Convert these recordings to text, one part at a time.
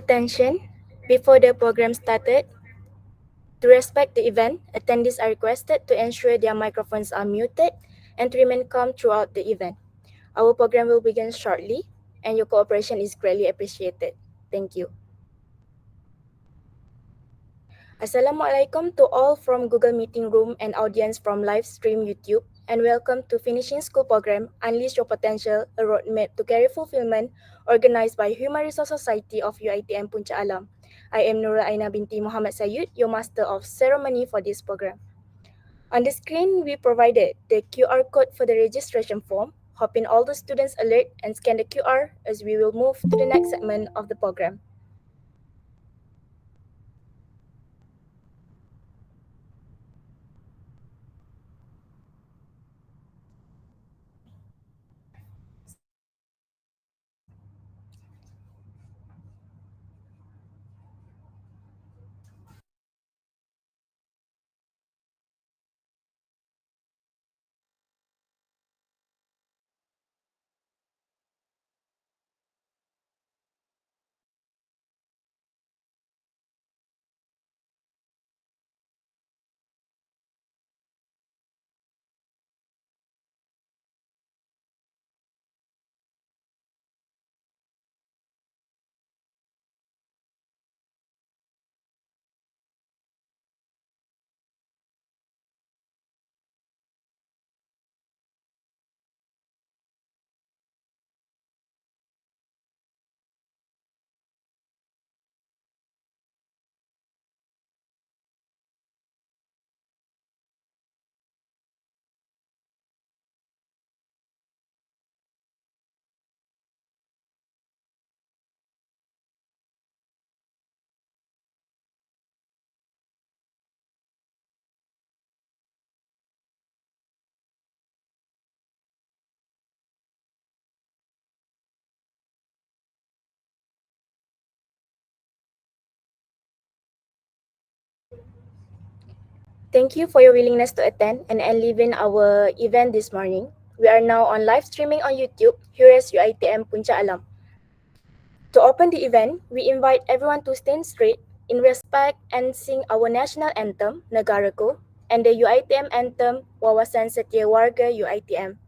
Attention, before the program started, to respect the event, attendees are requested to ensure their microphones are muted and to remain calm throughout the event. Our program will begin shortly, and your cooperation is greatly appreciated. Thank you. Assalamualaikum to all from Google Meeting Room and audience from live stream YouTube, and welcome to Finishing School Program Unleash Your Potential, a roadmap to career fulfillment organized by Human Resource Society of UiTM Puncak Alam. I am Nurul Aina binti Muhammad Sayyid, your Master of Ceremony for this program. On the screen, we provided the QR code for the registration form, hoping all the students alert and scan the QR as we will move to the next segment of the program. Thank you for your willingness to attend and live in our event this morning. We are now on live streaming on YouTube, here is UiTM Puncak Alam. To open the event, we invite everyone to stand straight in respect and sing our national anthem, Negaraku, and the UiTM anthem, Wawasan Setia Warga UiTM.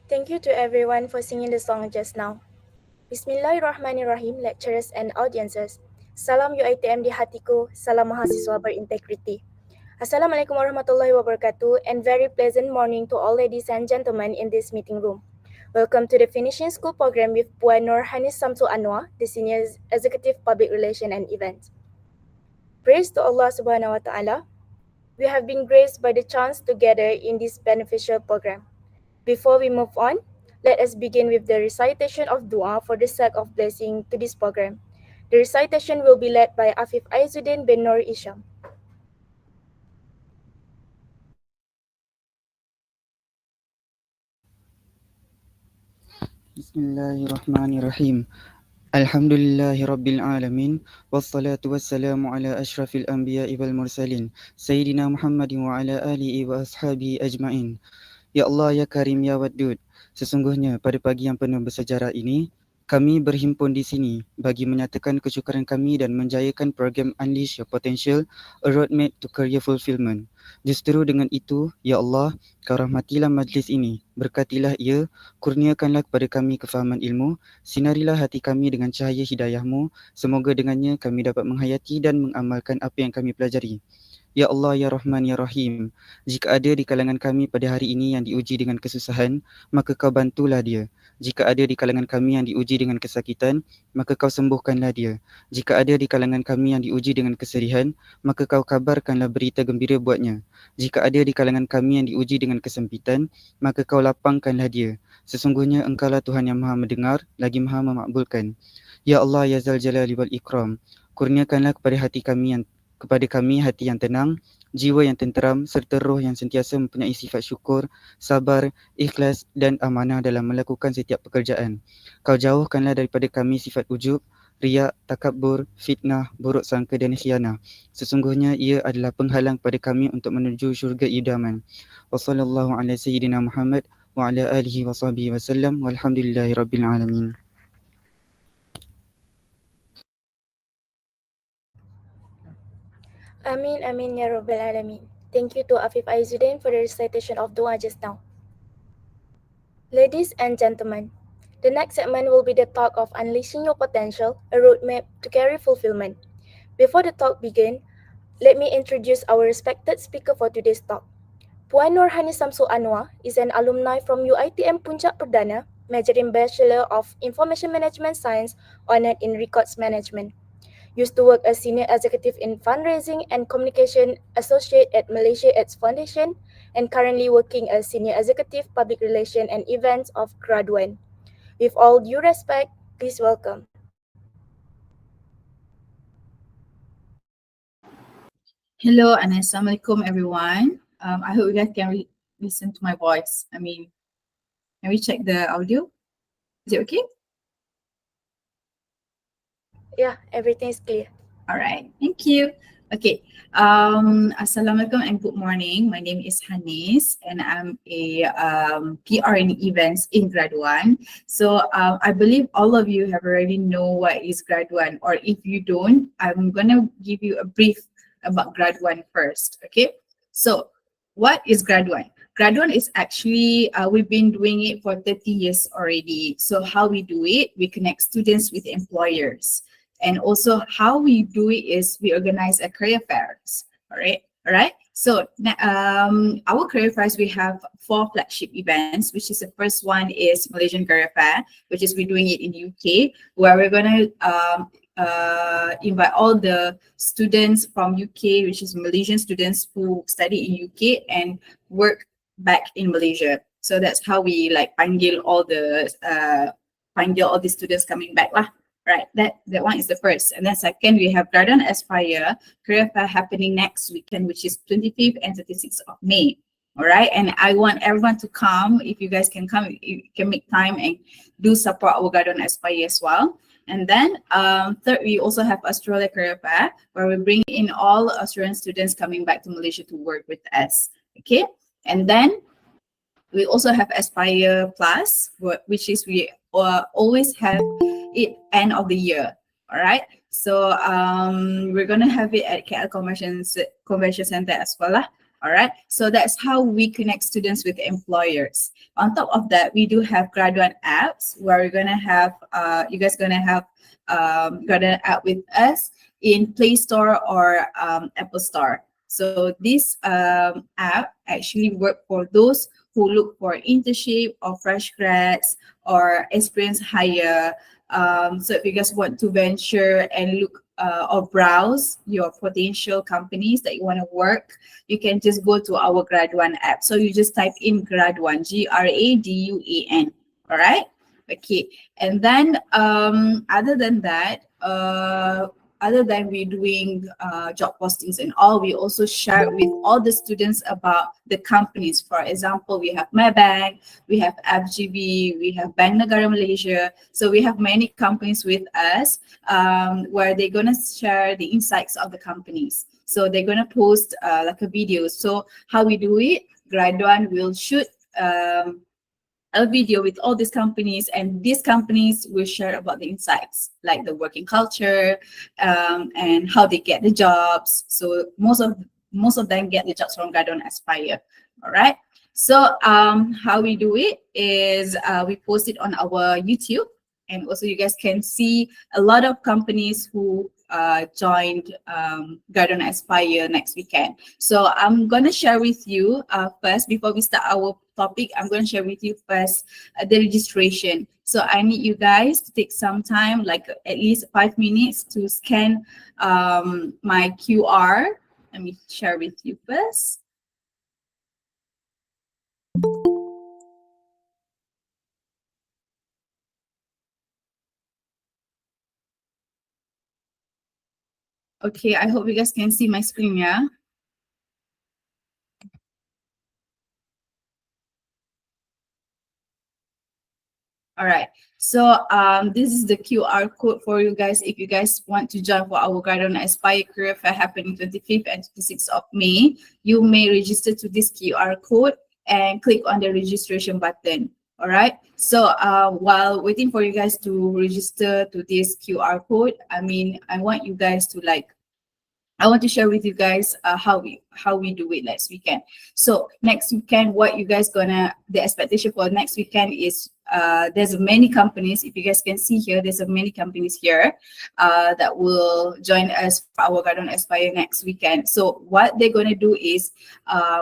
Thank you to everyone for singing the song just now. Bismillahirrahmanirrahim, lecturers and audiences. Salam UiTM di hatiku, salam mahasiswa berintegriti. Assalamualaikum warahmatullahi wabarakatuh and very pleasant morning to all ladies and gentlemen in this meeting room. Welcome to the Finishing School program with Puan Nurhanis Samsu Anwar, the Senior Executive Public Relations and Events. Praise to Allah Subhanahu wa Ta'ala. We have been graced by the chance to gather in this beneficial program. Before we move on, let us begin with the recitation of dua for the sake of blessing to this program. The recitation will be led by Afif Aizuddin bin Nur Isham. Bismillahirrahmanirrahim. Alhamdulillahi Rabbil Alamin. Wassalatu wassalamu ala ashrafil anbiya'i wal mursalin. Sayyidina Muhammadin wa ala alihi wa ashabihi ajma'in. Ya Allah, Ya Karim, Ya Wadud. Sesungguhnya pada pagi yang penuh bersejarah ini, kami berhimpun di sini bagi menyatakan kesyukuran kami dan menjayakan program Unleash Your Potential, a roadmap to career fulfillment. Justru dengan itu, Ya Allah, Kau rahmatilah majlis ini, berkatilah ia, kurniakanlah kepada kami kefahaman ilmu, sinarilah hati kami dengan cahaya hidayah-Mu, semoga dengannya kami dapat menghayati dan mengamalkan apa yang kami pelajari. Ya Allah, Ya Rahman, Ya Rahim, jika ada di kalangan kami pada hari ini yang diuji dengan kesusahan, maka Kau bantulah dia. Jika ada di kalangan kami yang diuji dengan kesakitan, maka Kau sembuhkanlah dia. Jika ada di kalangan kami yang diuji dengan kesedihan, maka Kau kabarkanlah berita gembira buatnya. Jika ada di kalangan kami yang diuji dengan kesempitan, maka Kau lapangkanlah dia. Sesungguhnya Engkaulah Tuhan yang Maha mendengar, lagi Maha memakbulkan. Ya Allah, Ya Zal Jalali wal Ikram, kurniakanlah kepada kami hati yang tenang, jiwa yang tenteram serta roh yang sentiasa mempunyai sifat syukur, sabar, ikhlas dan amanah dalam melakukan setiap pekerjaan. Kau jauhkanlah daripada kami sifat ujub, riak, takabur, fitnah, buruk sangka dan khianah. Sesungguhnya ia adalah penghalang pada kami untuk menuju syurga idaman. Wassallallahu ala sayyidina Muhammad wa ala alihi wa sahbihi wasallam walhamdulillahi rabbil alamin. Amin, Amin, Ya Rabbal Alamin. Thank you to Afif Aizuddin for the recitation of dua just now. Ladies and gentlemen, the next segment will be the talk of Unleashing Your Potential, a roadmap to career fulfillment. Before the talk begins, let me introduce our respected speaker for today's talk. Puan Nurhanis Samsu Anwar is an alumni from UiTM Puncak Perdana, majoring Bachelor of Information Management Science, honored in Records Management. Used to work as Senior Executive in Fundraising and Communication Associate at Malaysia AIDS Foundation, and currently working as Senior Executive Public Relations and Events of Graduan. With all due respect, please welcome. Hello and Assalamualaikum everyone. I hope you guys can listen to my voice. Can we check the audio? Is it okay? Yeah, everything is clear. All right, thank you. Okay, Assalamualaikum and good morning. My name is Hanis and I'm a PR in events in Graduan. So I believe all of you have already know what is Graduan, or if you don't, I'm gonna give you a brief about Graduan first, okay? So what is Graduan? Graduan is actually, we've been doing it for 30 years already. So how we do it, we connect students with employers. And also how we do it is we organize a career fairs, all right? So our career fairs, we have 4 flagship events, which is the first one is Malaysian Career Fair, which is we're doing it in UK, where we're gonna invite all the students from UK, which is Malaysian students who study in UK and work back in Malaysia. So that's how we like panggil all the students coming back lah. Right, that one is the first. And then second, we have Graduan Aspire Career Fair happening next weekend, which is 25th and 36th of May. All right, and I want everyone to come. If you guys can come, you can make time and do support our Graduan Aspire as well. And then third, we also have Australia Career Fair, where we bring in all Australian students coming back to Malaysia to work with us. Okay, and then we also have Aspire Plus, which is we always have it end of the year. All right, so we're gonna have it at KL Convention Center as well. All right. So that's how we connect students with employers. On top of that, we do have graduate apps where we're gonna have you guys gonna have graduate app with us in Play Store or Apple Store. So this app actually work for those who look for internship or fresh grads or experience hire. So if you guys want to venture and look or browse your potential companies that you want to work, you can just go to our Graduan app. So you just type in Graduan, Graduan. All right. Okay. And then other than that, other than we doing job postings and all, we also share with all the students about the companies. For example, we have Maybank, we have FGB, we have Bank Negara Malaysia. So we have many companies with us where they're gonna share the insights of the companies. So they're gonna post like a video. So how we do it, Graduan will shoot a video with all these companies, and these companies will share about the insights like the working culture and how they get the jobs. So most of them get the jobs from Graduan Aspire. All right. So how we do it is we post it on our YouTube, and also you guys can see a lot of companies who joined Garden Aspire next weekend. So I'm gonna share with you first, before we start our topic, I'm gonna share with you first the registration. So I need you guys to take some time, like at least 5 minutes, to scan my QR. Let me share with you first. Okay, I hope you guys can see my screen, yeah? All right. So this is the QR code for you guys if you guys want to join for our Garden Aspire Career Fair happening 25th and 26th of May. You may register to this QR code and click on the registration button. All right. So while waiting for you guys to register to this QR code, I want you guys to I want to share with you guys how we do it next weekend. So next weekend, what you guys the expectation for next weekend is there's many companies. If you guys can see here, there's many companies here that will join us for our Garden Aspire next weekend. So what they're gonna do is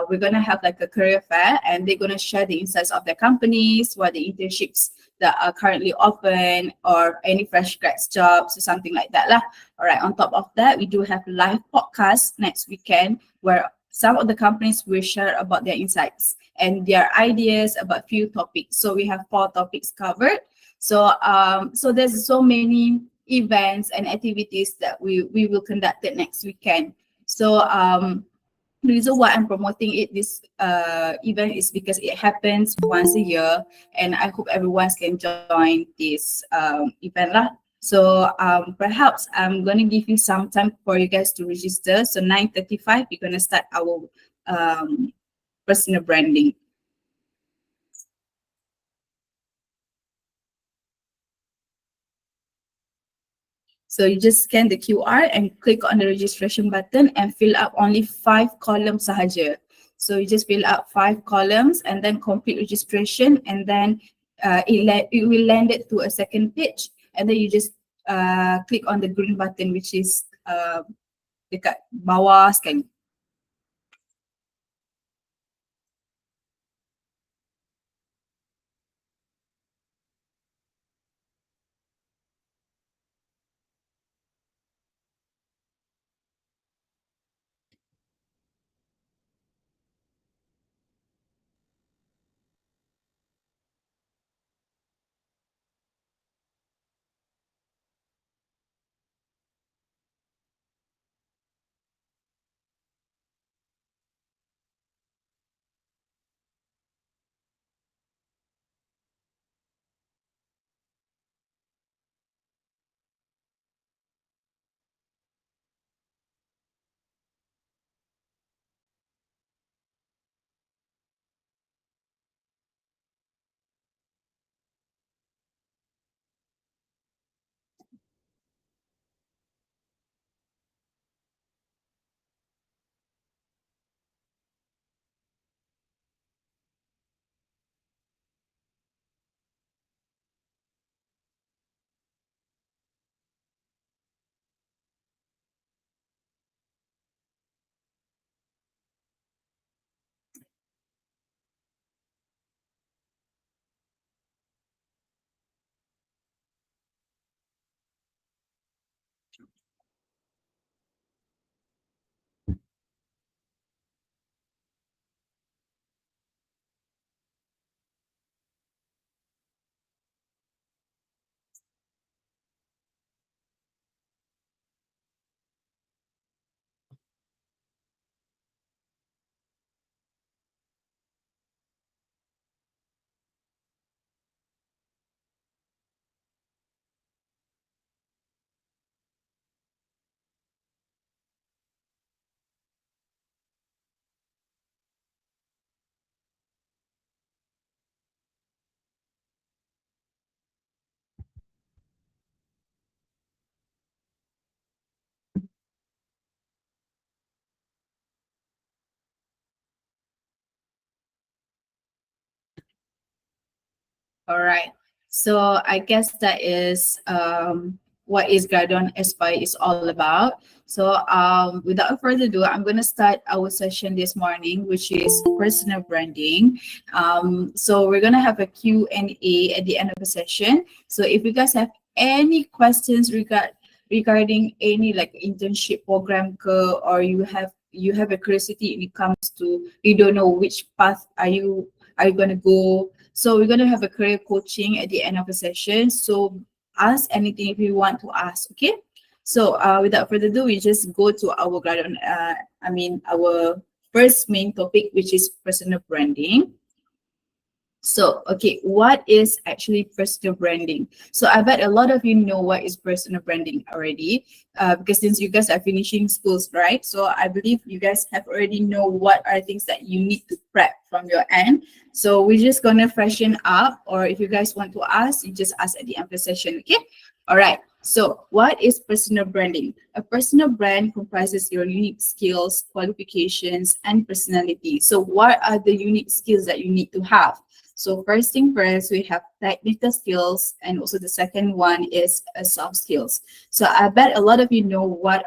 we're gonna have like a career fair, and they're gonna share the insights of their companies, what the internships that are currently open, or any fresh grads jobs or something like that lah. All right. On top of that, we do have live podcast next weekend where some of the companies will share about their insights and their ideas about few topics. So we have 4 topics covered. So so there's so many events and activities that we will conduct it next weekend. So the reason why I'm promoting this event is because it happens once a year, and I hope everyone can join this event lah. So perhaps I'm gonna give you some time for you guys to register. So 9:35, we're gonna start our personal branding. So you just scan the QR and click on the registration button and fill up only 5 columns sahaja. So you just fill up 5 columns and then complete registration, and then it will land it to a second page, and then you just click on the green button, which is dekat bawah sekali. All right. So I guess that is what is Graduan Aspire is all about. So without further ado, I'm going to start our session this morning, which is personal branding. So we're going to have a Q&A at the end of the session. So if you guys have any questions regarding any like internship program or you have a curiosity when it comes to you don't know which path are you going to go. So we're going to have a career coaching at the end of the session. So ask anything if you want to ask, okay? So without further ado, we just go to our our first main topic, which is personal branding. So, okay, what is actually personal branding? So I bet a lot of you know what is personal branding already, because since you guys are finishing schools, right? So I believe you guys have already know what are things that you need to prep from your end. So we're just gonna freshen up, or if you guys want to ask, you just ask at the end of the session, okay? All right. So what is personal branding? A personal brand comprises your unique skills, qualifications, and personality. So what are the unique skills that you need to have? So first thing first, we have technical skills, and also the second one is soft skills. So I bet a lot of you know what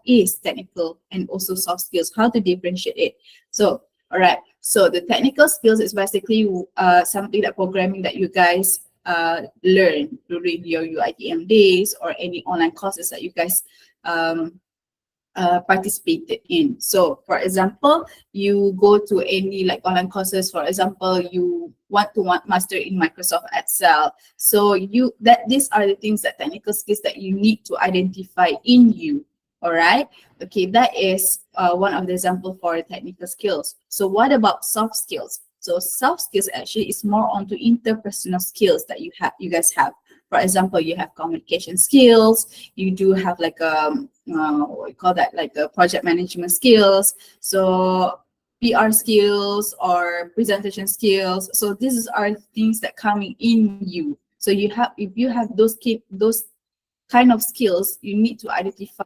is technical and also soft skills, how to differentiate it. So all right, so the technical skills is basically something that programming that you guys learn during your UITM days or any online courses that you guys participated in. So for example, you go to any like online courses, for example, you want to master in Microsoft Excel. So these are the things that technical skills that you need to identify in you. All right. Okay, that is one of the example for technical skills. So what about soft skills? So soft skills actually is more onto interpersonal skills that you guys have. For example, you have communication skills. You do have like what we call that, like project management skills. So PR skills or presentation skills. So these are things that coming in you. So if you have those kind of skills, you need to identify.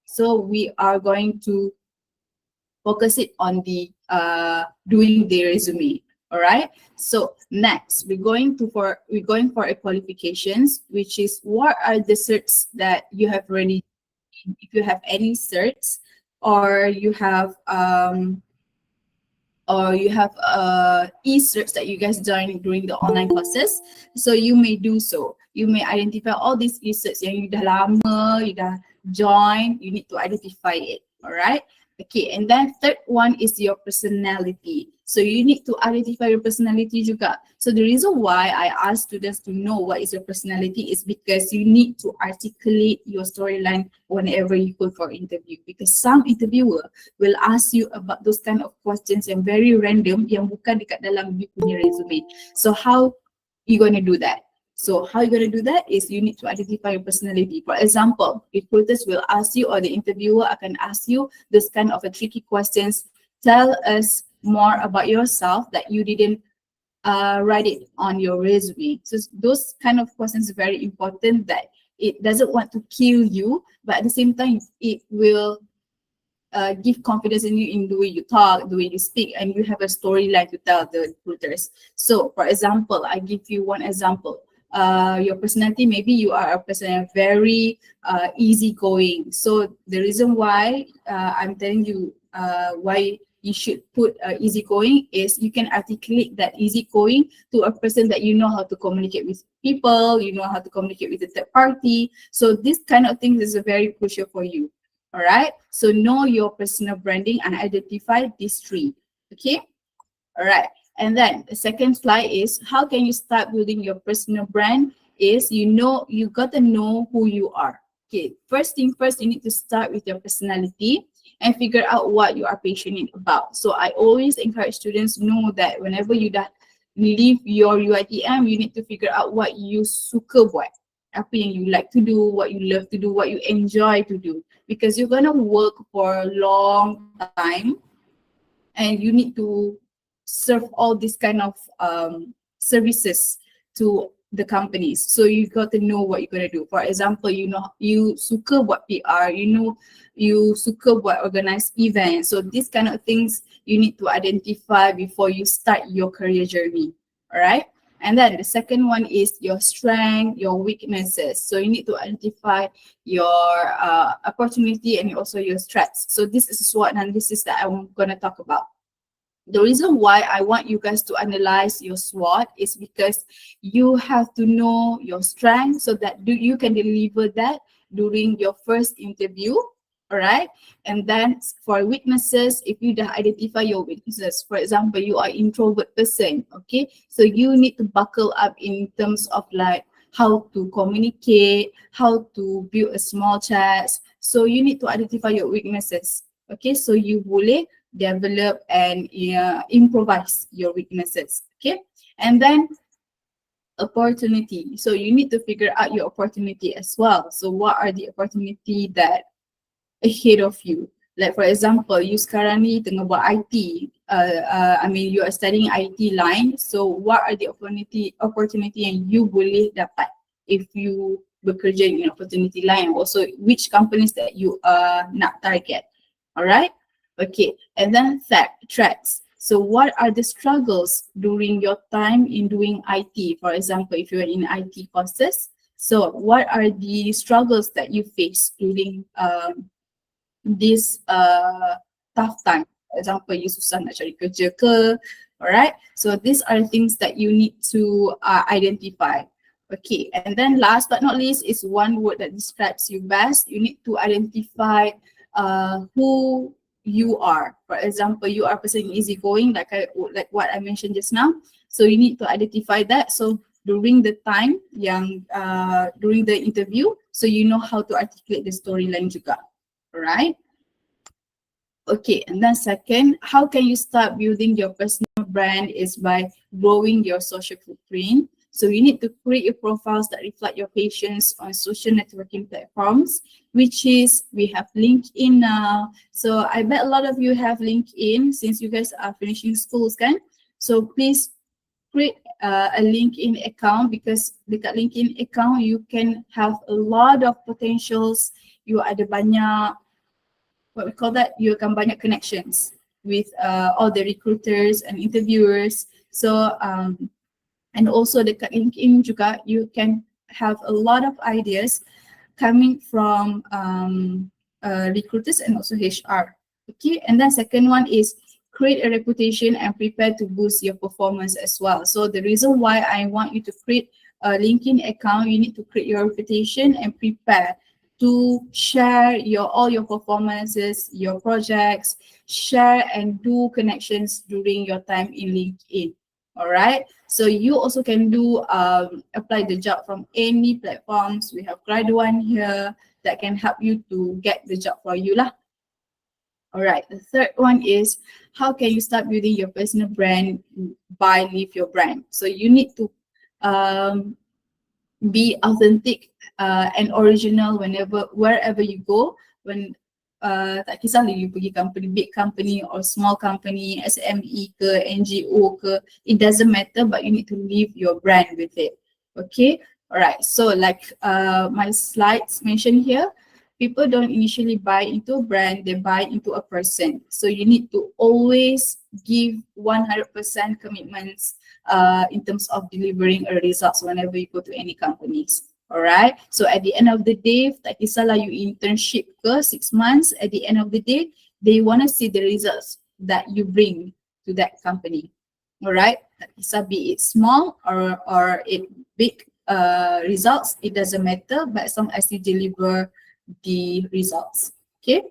So we are going to focus it on the doing the resume. All right. So next, we're going for a qualifications, which is what are the certs that you have already. If you have any certs, or you have e-certs that you guys join during the online courses, so you may do so. You may identify all these e-certs yang you dah lama, you dah join, you need to identify it. All right. Okay, and then third one is your personality. So you need to identify your personality juga. So the reason why I ask students to know what is your personality is because you need to articulate your storyline whenever you go for interview. Because some interviewer will ask you about those kind of questions yang very random, yang bukan dekat dalam you punya resume. So how you going to do that? So how you're going to do that is you need to identify your personality. For example, recruiters will ask you, or the interviewer akan ask you this kind of a tricky questions. Tell us more about yourself that you didn't write it on your resume. So those kind of questions are very important, that it doesn't want to kill you, but at the same time, it will give confidence in you in the way you talk, the way you speak, and you have a storyline to tell the recruiters. So for example, I give you one example. Your personality, maybe you are a person very easygoing. So the reason why I'm telling you why you should put easygoing is you can articulate that easygoing to a person that you know how to communicate with people, you know how to communicate with the third party. So this kind of things is very crucial for you. All right. So know your personal branding and identify these three. Okay. All right. And then the second slide is how can you start building your personal brand is you got to know who you are. Okay, first thing first, you need to start with your personality and figure out what you are passionate about. So I always encourage students know that whenever you leave your UITM, you need to figure out what you suka buat. Apa yang you like to do, what you love to do, what you enjoy to do. Because you're going to work for a long time and you need to serve all these kind of services to the companies. So you got to know what you're going to do. For example, you suka buat PR, you suka buat organize events. So these kind of things you need to identify before you start your career journey. All right. And then the second one is your strength, your weaknesses. So you need to identify your opportunity and also your threats. So this is a SWOT analysis that I'm going to talk about. The reason why I want you guys to analyze your SWOT is because you have to know your strength so that you can deliver that during your first interview. All right. And then for weaknesses, if you identify your weaknesses, for example, you are introvert person, okay? So you need to buckle up in terms of like how to communicate, how to build a small chat. So you need to identify your weaknesses, okay? So you boleh develop and improvise your weaknesses, okay? And then opportunity. So you need to figure out your opportunity as well. So what are the opportunity that ahead of you? Like for example, you sekarang ni tengah buat IT, I mean you are studying IT line, so what are the opportunity yang you boleh dapat if you bekerja in opportunity line, also which companies that you nak target. Alright, okay, and then threats. So what are the struggles during your time in doing IT? For example, if you're in IT courses, so what are the struggles that you face during this tough time? For example, you susah nak cari kerja ke, alright? So these are things that you need to identify. Okay, and then last but not least is one word that describes you best. You need to identify who you are. For example, you are a person easygoing, like what I mentioned just now. So you need to identify that. So during the time during the interview, so you know how to articulate the storyline juga. Right? Okay, and then second, how can you start building your personal brand is by growing your social footprint. So you need to create your profiles that reflect your patients on social networking platforms, which is, we have LinkedIn now. So I bet a lot of you have LinkedIn since you guys are finishing schools, kan? So please create a LinkedIn account, because dekat LinkedIn account, you can have a lot of potentials. You ada banyak, what we call that, you akan banyak connections with all the recruiters and interviewers. So and also dekat LinkedIn juga, you can have a lot of ideas coming from recruiters and also HR. Okay, and then second one is create a reputation and prepare to boost your performance as well. So the reason why I want you to create a LinkedIn account, you need to create your reputation and prepare to share all your performances, your projects, share and do connections during your time in LinkedIn. All right, so you also can do apply the job from any platforms. We have Graduan here that can help you to get the job for you lah. All right, the third one is how can you start building your personal brand by Live Your Brand. So you need to be authentic and original wherever you go. When tak kisah you pergi company, big company or small company, SME ke, NGO ke, it doesn't matter, but you need to leave your brand with it. Okay, alright, so like my slides mentioned here, people don't initially buy into a brand, they buy into a person. So you need to always give 100% commitments in terms of delivering a results whenever you go to any companies. Alright, so at the end of the day, tak kisahlah you internship ke 6 months, at the end of the day, they want to see the results that you bring to that company. Alright, tak kisah be it small or it big results, it doesn't matter, but as long as you deliver the results. Okay.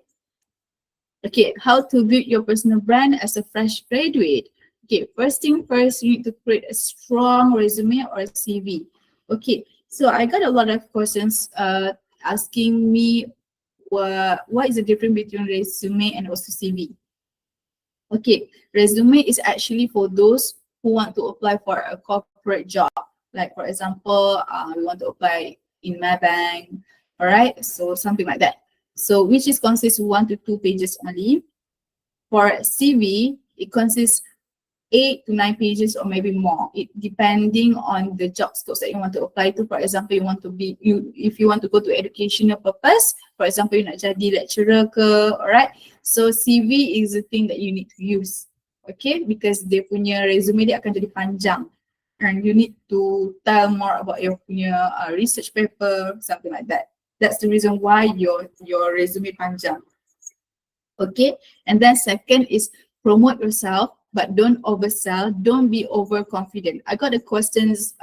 Okay, how to build your personal brand as a fresh graduate. Okay, first thing first, you need to create a strong resume or a CV. Okay, so I got a lot of questions asking me what is the difference between resume and also CV. Okay, resume is actually for those who want to apply for a corporate job. Like for example, we want to apply in Maybank, all right? So something like that. So which is consists 1 to 2 pages only. For CV, it consists 8 to 9 pages or maybe more. It depending on the job scopes that you want to apply to. For example, if you want to go to educational purpose, for example, you nak jadi lecturer ke, alright? So CV is the thing that you need to use, okay? Because dia punya resume dia akan jadi panjang, and you need to tell more about your punya research paper, something like that. That's the reason why your resume panjang. Okay, and then second is promote yourself, but don't oversell. Don't be overconfident. I got the questions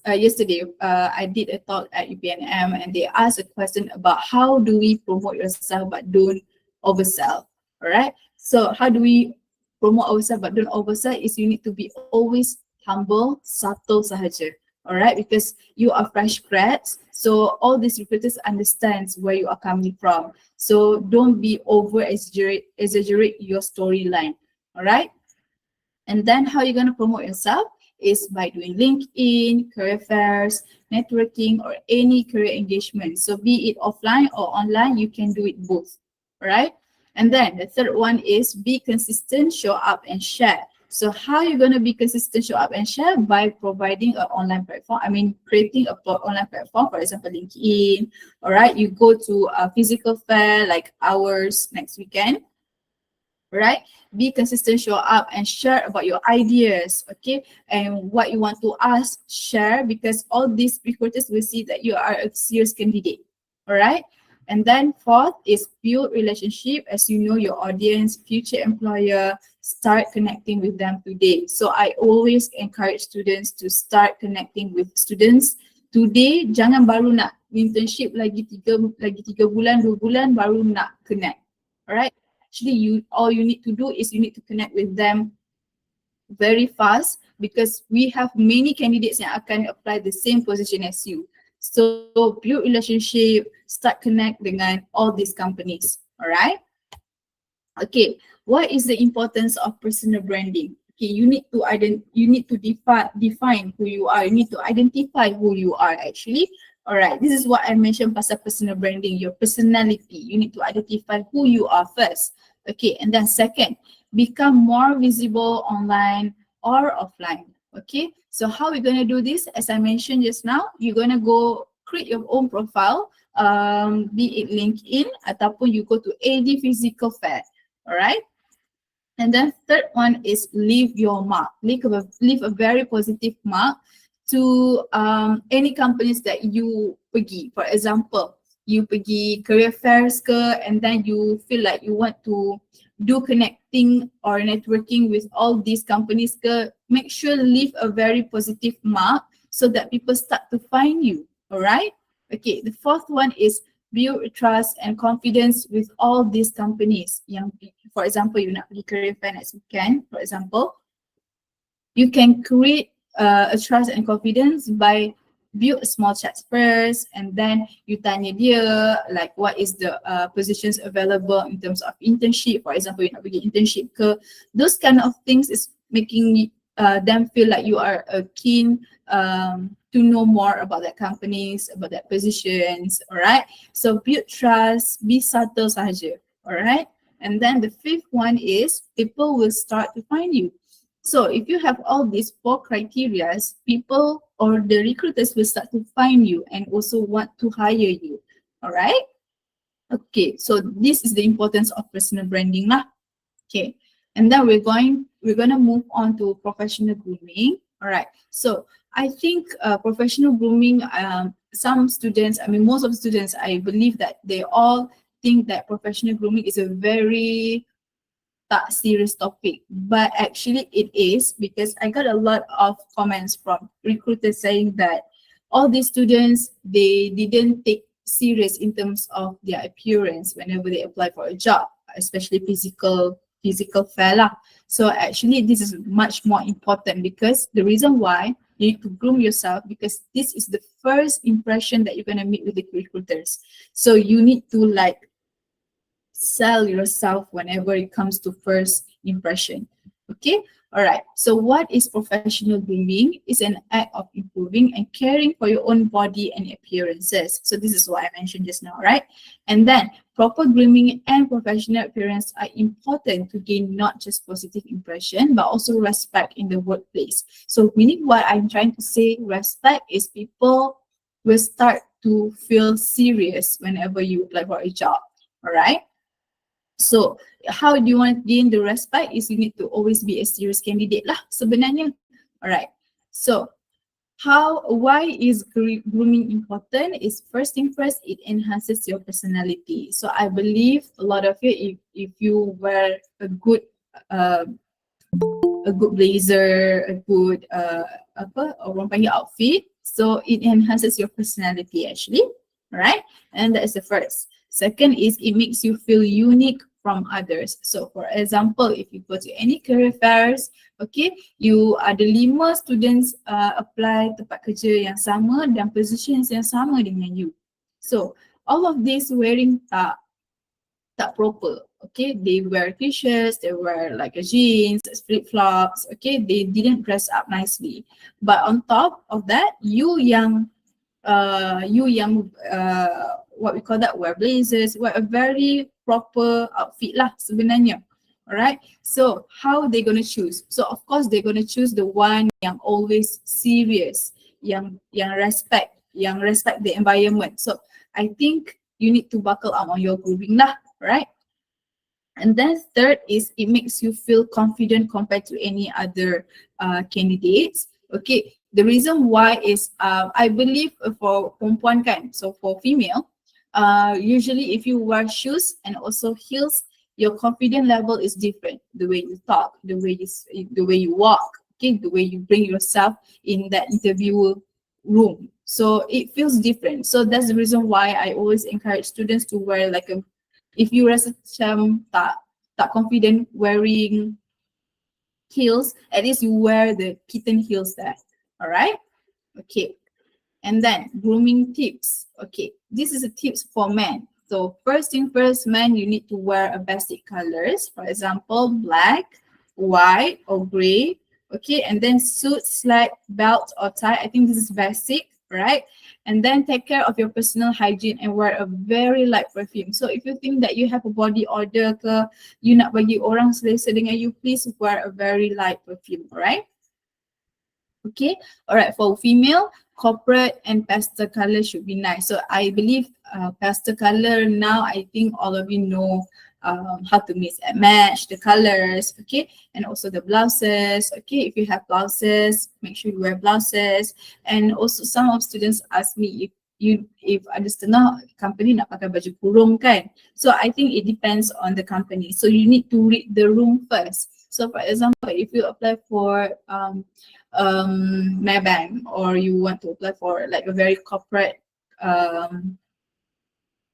yesterday. I did a talk at UPNM and they asked a question about how do we promote yourself but don't oversell. All right. So how do we promote ourselves but don't oversell is you need to be always humble, subtle sahaja. All right, because you are fresh grads, so all these recruiters understands where you are coming from. So don't be exaggerate your storyline. All right. And then how you're going to promote yourself is by doing LinkedIn, career fairs, networking, or any career engagement. So be it offline or online, you can do it both. All right. And then the third one is be consistent, show up and share. So how you're going to be consistent, show up and share? By providing an online platform. I mean, creating an online platform, for example, LinkedIn. All right. You go to a physical fair like ours next weekend. Right? Be consistent, show up and share about your ideas, okay? And what you want to ask, share, because all these recruiters will see that you are a serious candidate, all right? And then fourth is build relationship. As you know your audience, future employer, start connecting with them today. So I always encourage students to start connecting with students today. Jangan baru nak internship lagi tiga bulan, 2 bulan baru nak connect, all right? Actually, all you need to do is you need to connect with them very fast because we have many candidates yang akan apply the same position as you. So build relationship, start connect dengan all these companies. All right. Okay. What is the importance of personal branding? Okay, you need to define who you are. You need to identify who you are actually. All right, this is what I mentioned pasal personal branding, your personality. You need to identify who you are first. Okay, and then second, become more visible online or offline. Okay, so how we're going to do this? As I mentioned just now, you're going to go create your own profile, be it LinkedIn ataupun you go to AD Physical Fair. All right. And then third one is leave your mark. Leave a very positive mark to any companies that you pergi. For example, you pergi career fairs ke, and then you feel like you want to do connecting or networking with all these companies ke, make sure leave a very positive mark so that people start to find you. All right. Okay. The fourth one is build trust and confidence with all these companies. For example, you nak pergi career fair next weekend, for example, you can create a trust and confidence by build a small chat first, and then you tanya dia like what is the positions available in terms of internship. For example, you nak pergi internship ke, those kind of things is making them feel like you are keen to know more about that companies, about that positions. All right, so build trust, be subtle sahaja. All right, and then the fifth one is people will start to find you. So if you have all these 4 criteria, people or the recruiters will start to find you and also want to hire you. All right. Okay, so this is the importance of personal branding lah. Okay, and then we're gonna move on to professional grooming. All right, so I think professional grooming, some students, I mean most of the students, I believe that they all think that professional grooming is a very tak serious topic, but actually it is, because I got a lot of comments from recruiters saying that all these students, they didn't take serious in terms of their appearance whenever they apply for a job, especially physical fair lah. So actually this is much more important, because the reason why you need to groom yourself, because this is the first impression that you're going to meet with the recruiters. So you need to like sell yourself whenever it comes to first impression. Okay, all right. So what is professional grooming? It's an act of improving and caring for your own body and appearances. So this is what I mentioned just now, right? And then proper grooming and professional appearance are important to gain not just positive impression, but also respect in the workplace. So meaning what I'm trying to say, respect is people will start to feel serious whenever you apply for a job. All right. So how do you want to gain the respect is you need to always be a serious candidate lah sebenarnya. Alright. So why is grooming important is first thing first, it enhances your personality. So I believe a lot of you, if you wear a good blazer, a good orang panggil outfit, so it enhances your personality actually, right? And that is the first. Second is it makes you feel unique from others. So for example, if you go to any career fairs, okay, you ada 5 students apply tempat kerja yang sama dan positions yang sama dengan you. So all of this wearing tak proper. Okay, they wear t-shirts, they wear like a jeans, flip-flops, okay, they didn't dress up nicely. But on top of that, you yang what we call that, wear blazers, wear a very proper outfit lah sebenarnya. Alright, so how they gonna choose? So of course they're gonna choose the one yang always serious, yang respect the environment. So I think you need to buckle up on your grooming lah, right? And then third is it makes you feel confident compared to any other candidates. Okay, the reason why is I believe for perempuan kan, so for female, usually if you wear shoes and also heels, your confidence level is different. The way you talk, the way you walk, okay, the way you bring yourself in that interview room. So it feels different. So that's the reason why I always encourage students to wear like if you rasa macam tak confident wearing heels, at least you wear the kitten heels there. Alright? Okay. And then grooming tips. Okay, this is a tips for men. So first thing first, men, you need to wear a basic colors. For example, black, white or gray. Okay, and then suit, slide, belt or tie. I think this is basic, right? And then take care of your personal hygiene and wear a very light perfume. So if you think that you have a body odor ke, you nak bagi orang selesa dengan you, please wear a very light perfume, alright? Okay, alright, for female, corporate and pastel color should be nice. So I believe pastel color now, I think all of you know how to mix and match the colors, okay, and also the blouses. Okay, if you have blouses, make sure you wear blouses. And also some of students ask me if ada setengah company nak pakai baju kurung kan. So I think it depends on the company. So you need to read the room first. So for example, if you apply for Maybank or you want to apply for like a very corporate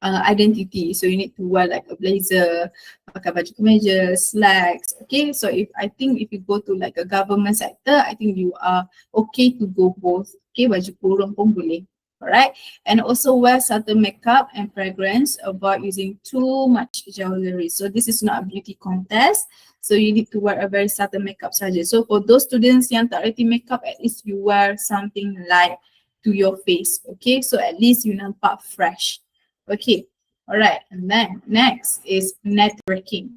identity, so you need to wear like a blazer, pakai baju kemeja, slacks. Okay, so I think if you go to like a government sector, I think you are okay to go both. Okay, baju kurung pun boleh. Alright, and also wear subtle makeup and fragrance. Avoid using too much jewelry. So this is not a beauty contest. So you need to wear a very subtle makeup saja. So for those students yang tak reti makeup, at least you wear something light to your face. Okay, so at least you nampak fresh. Okay, alright, and then next is networking.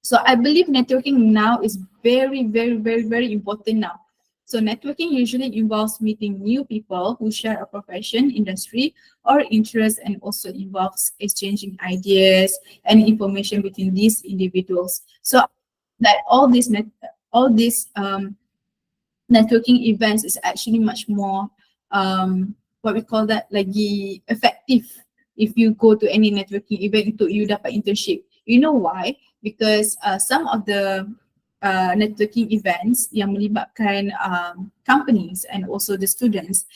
So I believe networking now is very important now. So networking usually involves meeting new people who share a profession, industry, or interest, and also involves exchanging ideas and information between these individuals. So that all these networking events is actually much more what we call that lagi effective if you go to any networking event untuk you dapat internship. You know why? Because some of the networking events yang melibatkan companies and also the students,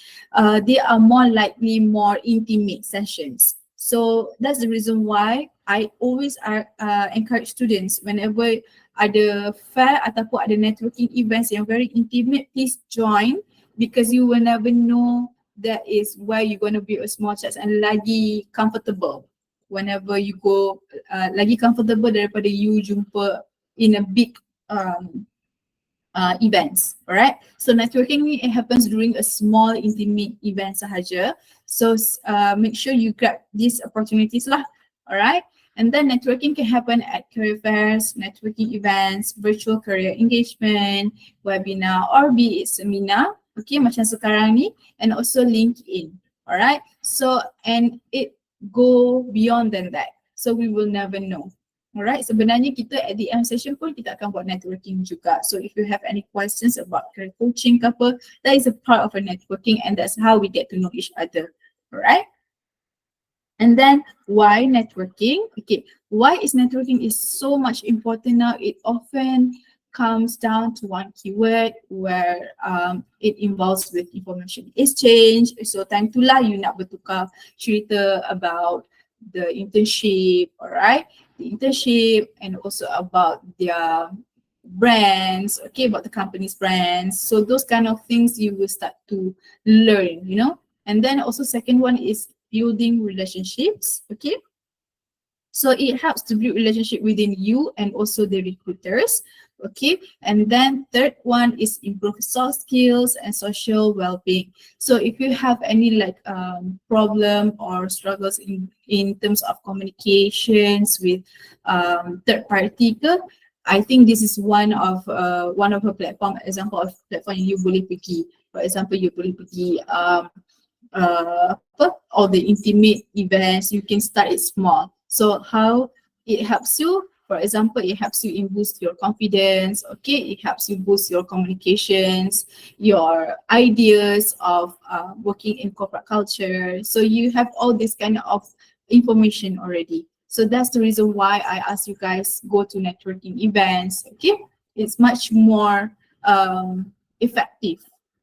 they are more likely more intimate sessions. So that's the reason why I always encourage students whenever ada fair ataupun ada networking events yang very intimate, please join, because you will never know that is where you're going to be a small chance and lagi comfortable whenever you go, lagi comfortable daripada you jumpa in a big events. Alright, so networking it happens during a small intimate event sahaja. So make sure you grab these opportunities lah. Alright, and then networking can happen at career fairs, networking events, virtual career engagement, webinar, or be it seminar. Okay, macam sekarang ni, and also LinkedIn. Alright, so and it go beyond than that. So we will never know. Alright, sebenarnya kita at the end session pun kita akan buat networking juga. So if you have any questions about career coaching ke apa, that is a part of a networking and that's how we get to know each other. Alright. And then why networking? Okay, why is networking is so much important now? It often comes down to one keyword where it involves with information exchange. So time tu lah you nak bertukar cerita about the internship, alright? The internship and also about their brands, okay, about the company's brands. So those kind of things you will start to learn, you know? And then also second one is building relationships, okay? So it helps to build relationship within you and also the recruiters, okay? And then third one is improve soft skills and social well-being. So if you have any like problem or struggles in terms of communications with third party, I think this is one of a platform, example of platform yang you boleh pergi. For example, you boleh pergi all the intimate events. You can start it small. So how it helps you, for example, it helps you in boost your confidence, okay? It helps you boost your communications, your ideas of working in corporate culture. So you have all this kind of information already. So that's the reason why I ask you guys go to networking events, okay? It's much more effective,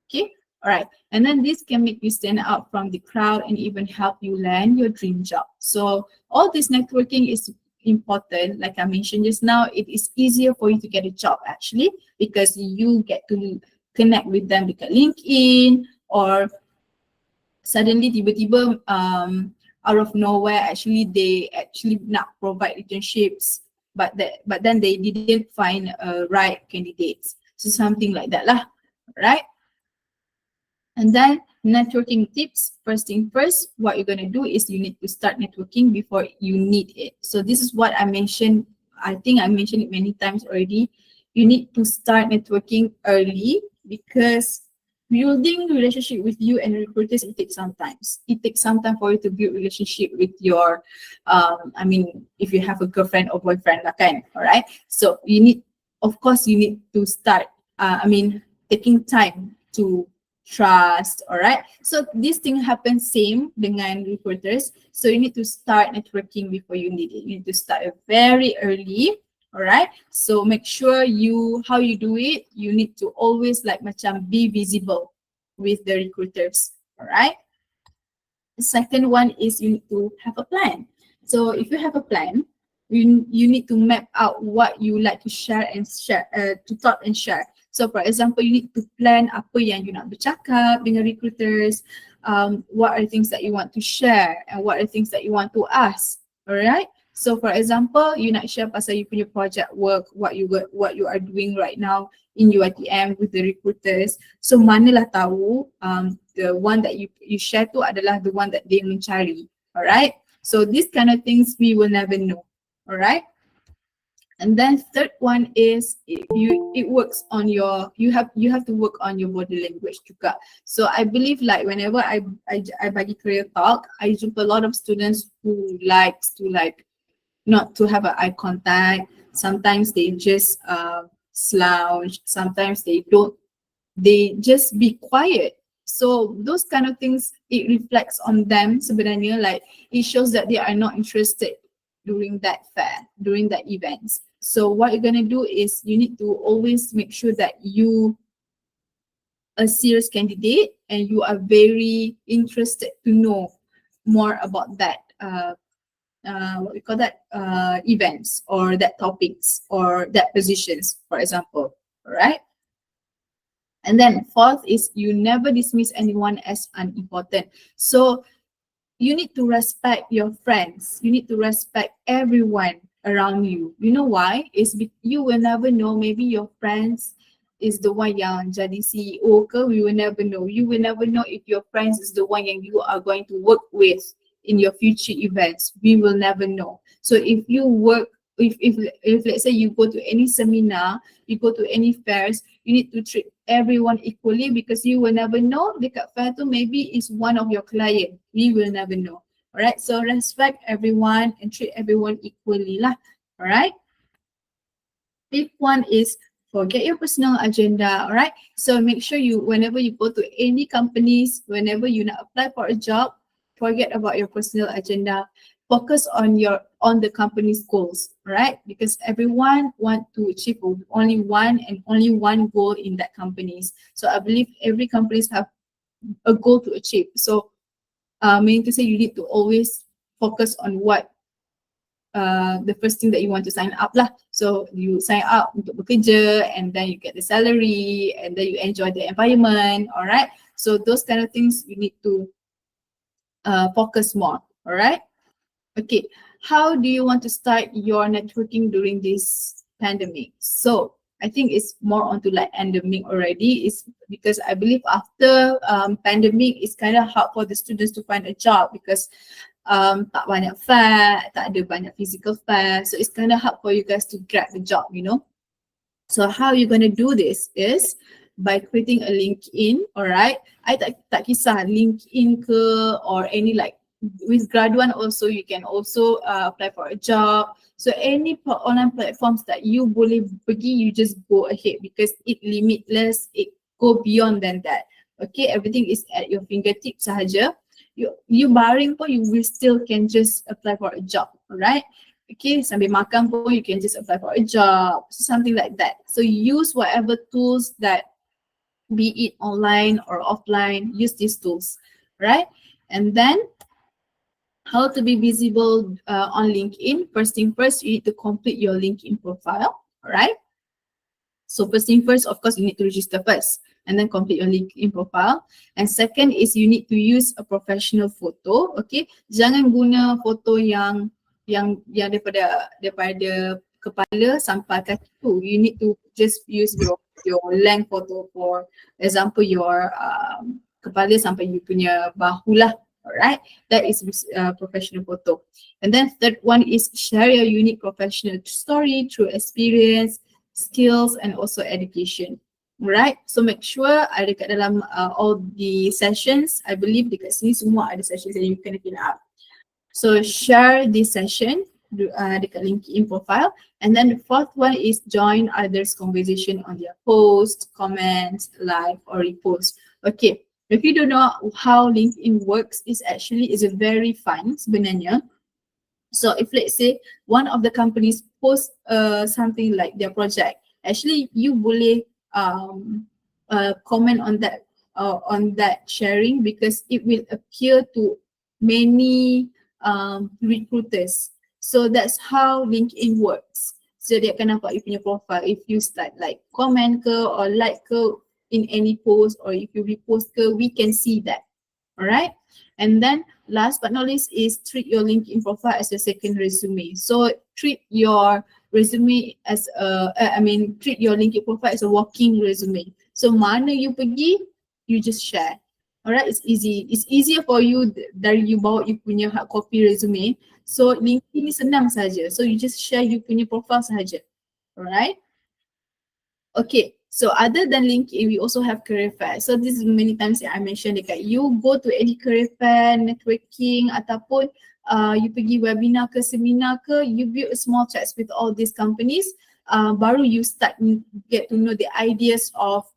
okay? All right, and then this can make you stand out from the crowd and even help you land your dream job. So all this networking is important. Like I mentioned just now, it is easier for you to get a job actually because you get to connect with them dekat LinkedIn or suddenly tiba-tiba out of nowhere actually they actually not provide internships but then they didn't find a right candidates. So something like that lah, right? And then networking tips, first thing first, what you're going to do is you need to start networking before you need it. So this is what I mentioned. I think I mentioned it many times already. You need to start networking early because building relationship with you and recruiters, it takes some time. It takes some time for you to build relationship with your, I mean, if you have a girlfriend or boyfriend, lah kan, all right? So you need, of course, you need to start, taking time to trust, all right? So this thing happens same dengan recruiters. So you need to start networking before you need it. You need to start very early, all right? So make sure how you do it, you need to always like macam be visible with the recruiters, all right? The second one is you need to have a plan. So if you have a plan, you need to map out what you like to share, to talk and share. So for example, you need to plan apa yang you nak bercakap dengan recruiters, what are things that you want to share and what are things that you want to ask, alright? So for example, you nak share pasal you punya project work, what you are doing right now in UiTM with the recruiters. So manalah tahu the one that you share tu adalah the one that they mencari, alright? So these kind of things we will never know, alright? And then third one is it works on your, you have to work on your body language juga. So I believe like whenever I bagi career talk, I jumpa a lot of students who likes to like not to have an eye contact. Sometimes they just slouch. Sometimes they just be quiet. So those kind of things, it reflects on them sebenarnya, like it shows that they are not interested during that fair, during that events. So what you're gonna do is you need to always make sure that you a serious candidate and you are very interested to know more about that what we call that events or that topics or that positions, for example, alright? And then fourth is you never dismiss anyone as unimportant. So you need to respect your friends. You need to respect everyone around you. You know why? You will never know. Maybe your friends is the one yang jadi CEO ke. We will never know. You will never know if your friends is the one yang you are going to work with in your future events. We will never know. So if you work, if let's say you go to any seminar, you go to any fairs, you need to treat everyone equally because you will never know dekat fair tu maybe is one of your client. We will never know. Alright, so respect everyone and treat everyone equally lah. Alright. Fifth one is forget your personal agenda. Alright. So make sure you, whenever you go to any companies, whenever you nak apply for a job, forget about your personal agenda. Focus on the company's goals, right? Because everyone want to achieve only one goal in that companies. So I believe every companies have a goal to achieve. So meaning to say you need to always focus on what the first thing that you want to sign up lah. So you sign up untuk bekerja, and then you get the salary, and then you enjoy the environment. Alright. So those kind of things you need to focus more. Alright. Okay. How do you want to start your networking during this pandemic? So I think it's more onto like endemic already. It's because I believe after pandemic, it's kind of hard for the students to find a job because tak banyak fair, tak ada banyak physical fair. So it's kind of hard for you guys to grab the job, you know. So how you're going to do this is by creating a LinkedIn, alright. I tak kisah LinkedIn ke or any like with Graduan also, you can also apply for a job. So any online platforms that you boleh pergi, you just go ahead because it limitless, it go beyond than that. Okay, everything is at your fingertips sahaja. You baring pun, you will still can just apply for a job, alright? Okay, sambil makan pun, you can just apply for a job, something like that. So use whatever tools that, be it online or offline, use these tools, right? And then how to be visible on LinkedIn. First thing first, you need to complete your LinkedIn profile, alright? So first thing first, of course, you need to register first and then complete your LinkedIn profile. And second is you need to use a professional photo, okay? Jangan guna foto yang daripada kepala sampai kaki tu. You need to just use your length photo, for example, your kepala sampai you punya bahu lah. Alright, that is professional photo. And then third one is share your unique professional story through experience, skills, and also education. Alright, so make sure ada kat dalam all the sessions. I believe dekat sini semua ada sessions yang you can fill up. So share this session dekat LinkedIn profile. And then the fourth one is join others' conversation on their post, comments, live, or repost. Okay. If you don't know how LinkedIn works, it's a very fun sebenarnya. So if let's say one of the companies post something like their project, actually you boleh comment on that sharing because it will appear to many recruiters. So that's how LinkedIn works. So dia akan nampak you punya profile. If you start like comment ke or like ke in any post, or if you repost, we can see that. Alright. And then last but not least is treat your LinkedIn profile as your second resume. So treat your resume as treat your LinkedIn profile as a walking resume. So mana you pergi, you just share. Alright, it's easy. It's easier for you dari you bawa you punya hard copy resume. So LinkedIn ni senang saja. So you just share you punya profile sahaja. Alright. Okay. So other than LinkedIn, we also have career fair. So this is many times that I mentioned dekat you go to any career fair, networking ataupun you pergi webinar ke seminar ke, you build a small chats with all these companies. Baru you start get to know the ideas of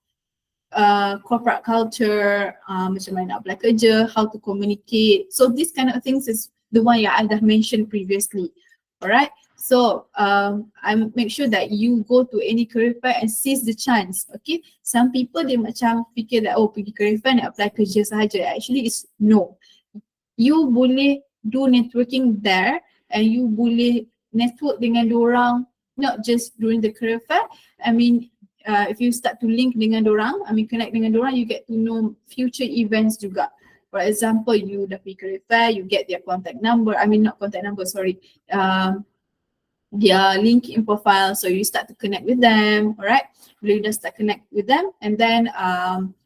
corporate culture, macam mana nak apply kerja, how to communicate. So this kind of things is the one yang I dah mentioned previously. Alright. So I make sure that you go to any career fair and seize the chance. Okay, some people they macam fikir that pergi career fair nak apply kerja sahaja. Actually it's no. You boleh do networking there and you boleh network dengan dorang not just during the career fair. I mean if you start to link dengan dorang, connect dengan dorang, you get to know future events juga. For example, you dah pergi career fair, you get their contact number. Not contact number, sorry. Their LinkedIn profile, so you start to connect with them, alright? You just start connect with them, and then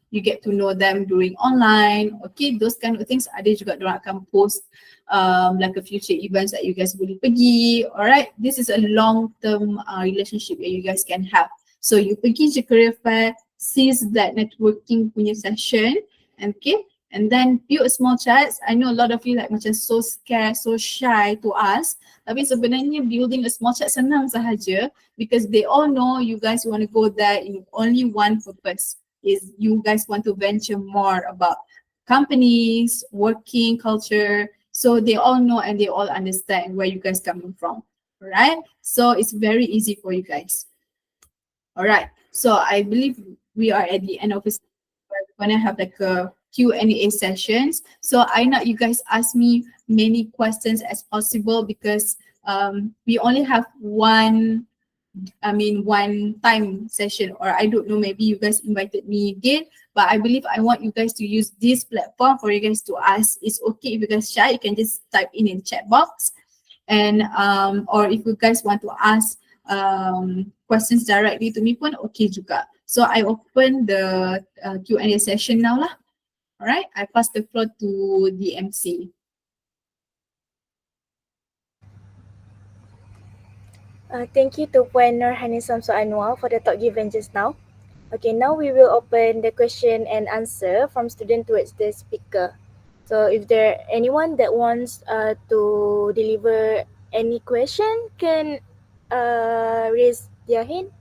you get to know them during online. Okay, those kind of things. Ada juga diorang akan post like a future events that you guys boleh pergi, alright? This is a long-term relationship that you guys can have. So you pergi je career fair, seize that networking punya session, okay? and then build a small chats. I know a lot of you like macam so scared, so shy to ask. Tapi sebenarnya building a small chat senang sahaja because they all know you guys want to go there in only one purpose, is you guys want to venture more about companies, working culture. So they all know and they all understand where you guys coming from. Right? So it's very easy for you guys. All right. So I believe we are at the end of this. We're gonna have like a Q&A sessions. So I know you guys ask me many questions as possible because we only have one time session, or I don't know, maybe you guys invited me again, but I believe I want you guys to use this platform for you guys to ask. It's okay if you guys shy, you can just type in chat box, and or if you guys want to ask questions directly to me pun okay juga. So I open the Q&A session now lah. Alright, I pass the floor to the MC. Thank you to Puan Nurhani Samsu Anwar for the talk given just now. Okay, now we will open the question and answer from student towards the speaker. So if there anyone that wants to deliver any question can raise their hand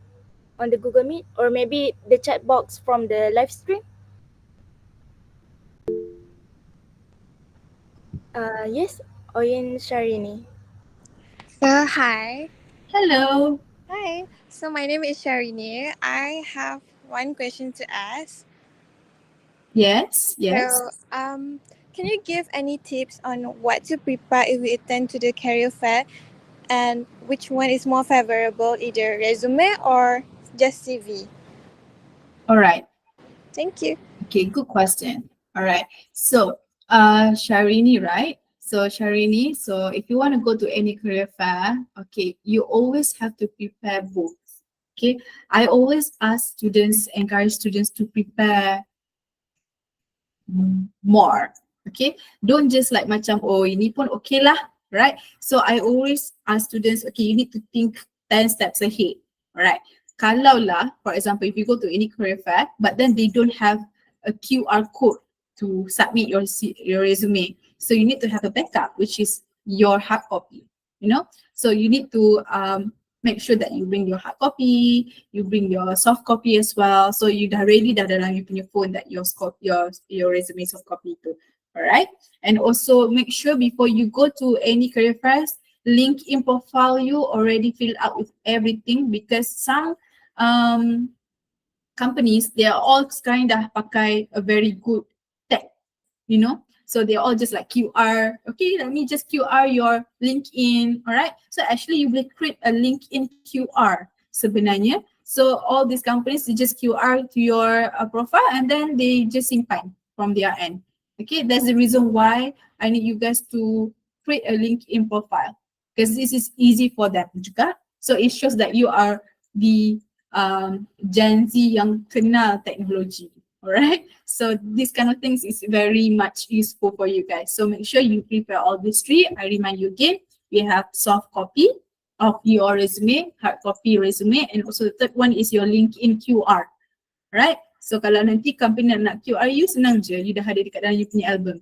on the Google Meet or maybe the chat box from the live stream. Yes, Oyen Sharini. Hi. Hello. Hi. So my name is Sharini. I have one question to ask. Yes. So, can you give any tips on what to prepare if we attend to the career fair, and which one is more favorable, either resume or just CV? All right. Thank you. Okay, good question. All right. So, Sharini, right? So Sharini, so if you want to go to any career fair, okay, you always have to prepare both. Okay, I always ask students, encourage students to prepare more. Okay, don't just like macam oh ini pun okay lah, right? So I always ask students, okay, you need to think 10 steps ahead. All right. Kalau lah, for example, if you go to any career fair, but then they don't have a QR code to submit your resume, so you need to have a backup, which is your hard copy. You know, so you need to make sure that you bring your hard copy, you bring your soft copy as well. So you dah ready dah dalam you punya phone that your resume soft copy too. Alright, and also make sure before you go to any career fairs, LinkedIn profile you already filled out with everything, because some companies, they are all sekarang dah pakai a very good tech, you know. So they're all just like QR. Okay, let me just QR your LinkedIn. All right. So actually you will create a LinkedIn QR sebenarnya. So all these companies, they just QR to your profile and then they just simpan from their end. Okay, that's the reason why I need you guys to create a LinkedIn profile, because this is easy for them juga. So it shows that you are the Gen Z yang kenal teknologi. Alright, so this kind of things is very much useful for you guys. So make sure you prepare all these three. I remind you again, we have soft copy of your resume, hard copy resume, and also the third one is your LinkedIn QR. Right? So kalau nanti company nak QR you, senang je, you dah ada dekat dalam you punya album.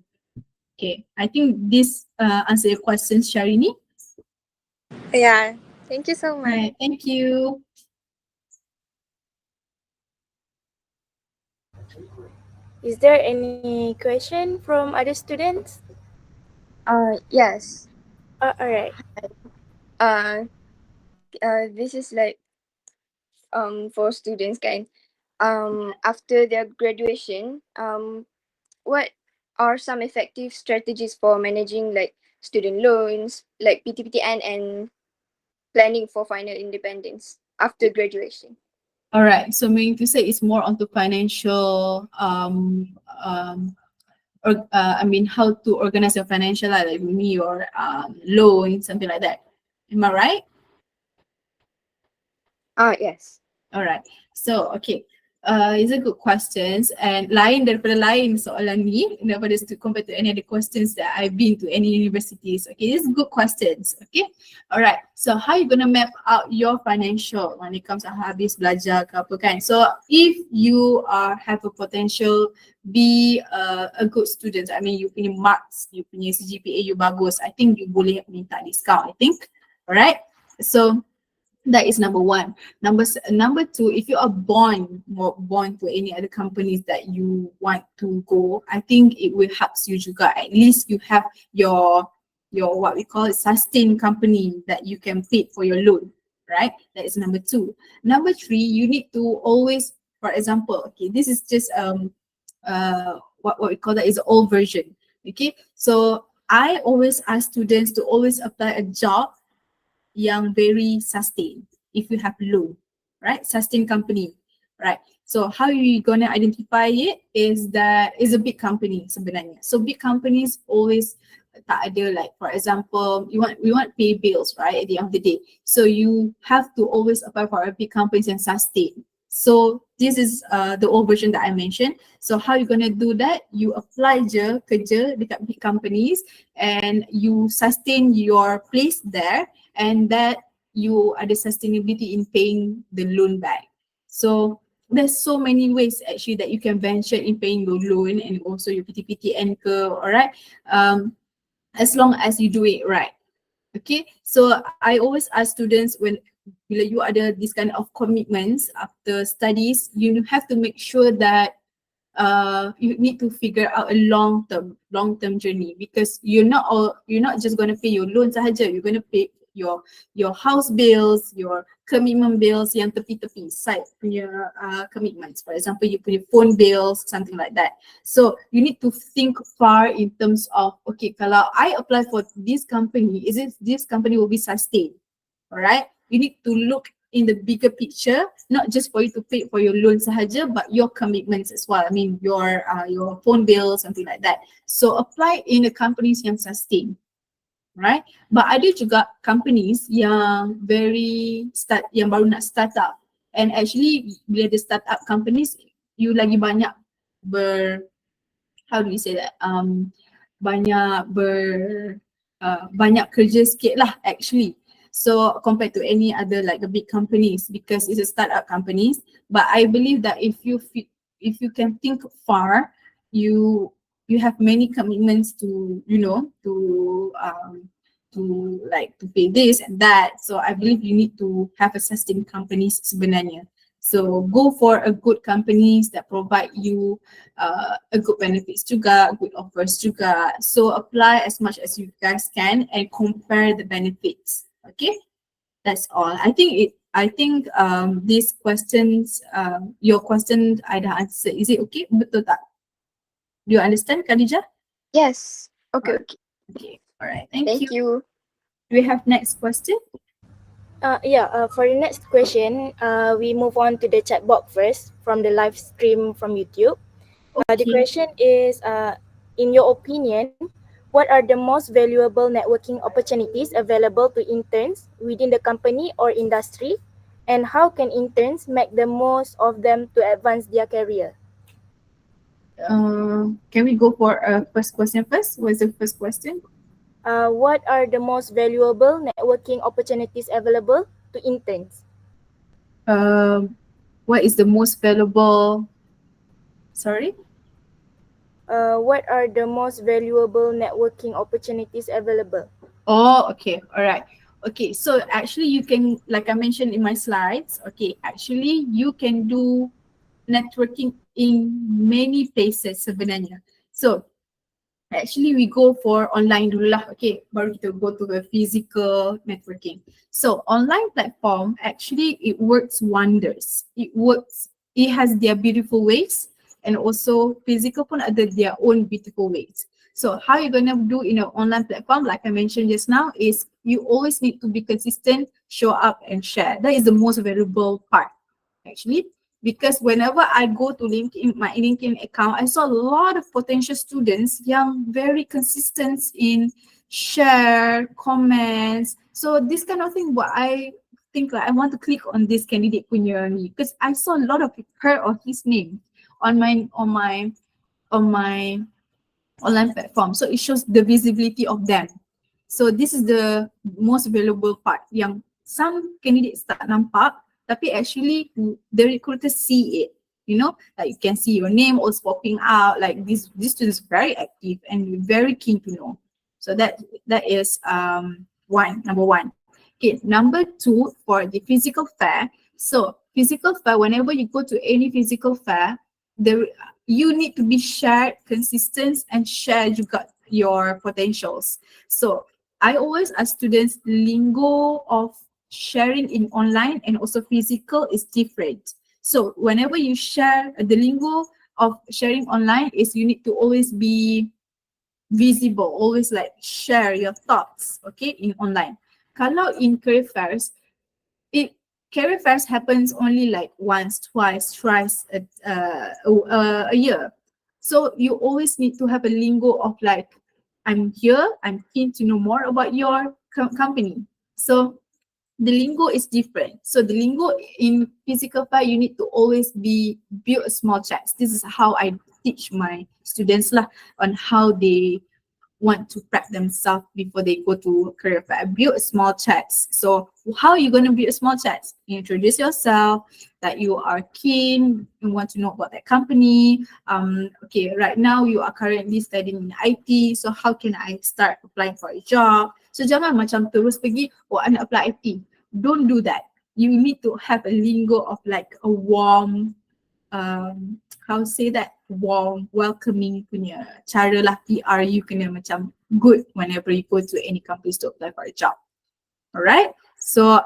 Okay, I think this answer your questions, Sharini. Yeah. Thank you so much. Right, thank you. Is there any question from other students? Yes. Alright. This is like for students kan. After their graduation, what are some effective strategies for managing like student loans, like PTPTN, and planning for final independence after graduation? All right, so meaning to say it's more onto financial how to organize your financial life, like me or loan, something like that. Am I right? Yes. All right. So okay. It's a good questions, and lain daripada lain soalan ni daripada compared to any other questions that I've been to any universities. Okay, this is good questions. Okay, alright. So how you gonna map out your financial when it comes to habis belajar ke apa kan? So if you have a potential be a good student, I mean you punya marks, you punya CGPA you bagus, I think you boleh minta discount. I think, alright. So that is number one. Number two, if you are born to any other companies that you want to go, I think it will help you juga. At least you have your what we call it sustained company that you can pay for your loan, right? That is number two. Number three, you need to always, for example, okay, this is just what we call that is the old version. Okay, so I always ask students to always apply a job yang very sustain if you have loan, right? Sustain company, right? So how you gonna identify it is that is a big company sebenarnya. So big companies always tak ada, like for example, we want pay bills, right? At the end of the day, so you have to always apply for a big companies and sustain. So this is the old version that I mentioned. So how you gonna do that? You apply je kerja dekat big companies and you sustain your place there, and that you ada sustainability in paying the loan back. So there's so many ways actually that you can venture in paying your loan and also your PTPTN ke, alright? As long as you do it right. Okay, so I always ask students when bila you ada this kind of commitments after studies, you have to make sure that you need to figure out a long term journey, because you're not just going to pay your loan sahaja, you're going to pay your house bills, your commitment bills yang tepi-tepi side punya commitments. For example, you punya phone bills, something like that. So you need to think far in terms of, okay, kalau I apply for this company, is it this company will be sustained? Alright, you need to look in the bigger picture, not just for you to pay for your loan sahaja, but your commitments as well. I mean your phone bill, something like that. So apply in the companies yang sustain, right? But ada juga companies yang yang baru nak start up, and actually bila ada start up companies, you lagi banyak how do you say that? Banyak kerja sikit lah actually. So compared to any other like the big companies, because it's a startup companies. But I believe that if you can think far, you have many commitments to to pay this and that. So I believe you need to have a sustained companies sebenarnya. So go for a good companies that provide you a good benefits juga, good offers juga. So apply as much as you guys can and compare the benefits. Okay, that's all. I think these questions, your question I dah answer. Is it okay? Betul tak? Do you understand, Khadijah? Yes. Okay. Alright. Okay. Okay. All right. Thank Thank you. you. Do we have next question? For the next question, we move on to the chat box first from the live stream from YouTube. The question is, in your opinion, what are the most valuable networking opportunities available to interns within the company or industry, and how can interns make the most of them to advance their career? Can we go for first question first? What's the first question? What are the most valuable networking opportunities available to interns? What is the most valuable? Sorry? What are the most valuable networking opportunities available? Oh, okay. All right. Okay, so actually you can, like I mentioned in my slides, okay, actually you can do networking in many places sebenarnya. So actually we go for online dulu lah, okay, baru kita go to the physical networking. So online platform, actually it works wonders. It has their beautiful ways, and also physical pun ada their own beautiful ways. So how you're gonna do in an online platform, like I mentioned just now, is you always need to be consistent, show up and share. That is the most valuable part actually. Because whenever I go to LinkedIn, my LinkedIn account, I saw a lot of potential students yang very consistent in share, comments. So this kind of thing, what I think like I want to click on this candidate punya ni, because I saw a lot of her or his name on my online platform. So it shows the visibility of them. So this is the most valuable part. Yang some candidates tak nampak, tapi actually the recruiters see it. You know, like you can see your name always popping out. Like this student is very active and very keen to know. So that is number one. Okay, number two, for the physical fair. So physical fair, whenever you go to any physical fair, you need to be shared, consistent, and share juga your potentials. So I always ask students, lingo of sharing in online and also physical is different. So whenever you share, the lingo of sharing online is you need to always be visible, always like share your thoughts, okay, in online. Kalau in career fairs, career fairs happens only like once, twice, thrice a year. So you always need to have a lingo of like, I'm here, I'm keen to know more about your company. So the lingo is different. So the lingo in physical fair, you need to always build a small chats. This is how I teach my students lah on how they want to prep themselves before they go to career fair. Build small chats. So how are you going to build small chats? Introduce yourself, that you are keen, you want to know about that company. Okay, right now you are currently studying in IT, so how can I start applying for a job? So jangan macam terus pergi, oh I nak apply IT. Don't do that. You need to have a lingo of like a warm, how say that, warm, welcoming punya cara lah. PR you kena macam good whenever you go to any companies to apply for a job. Alright, so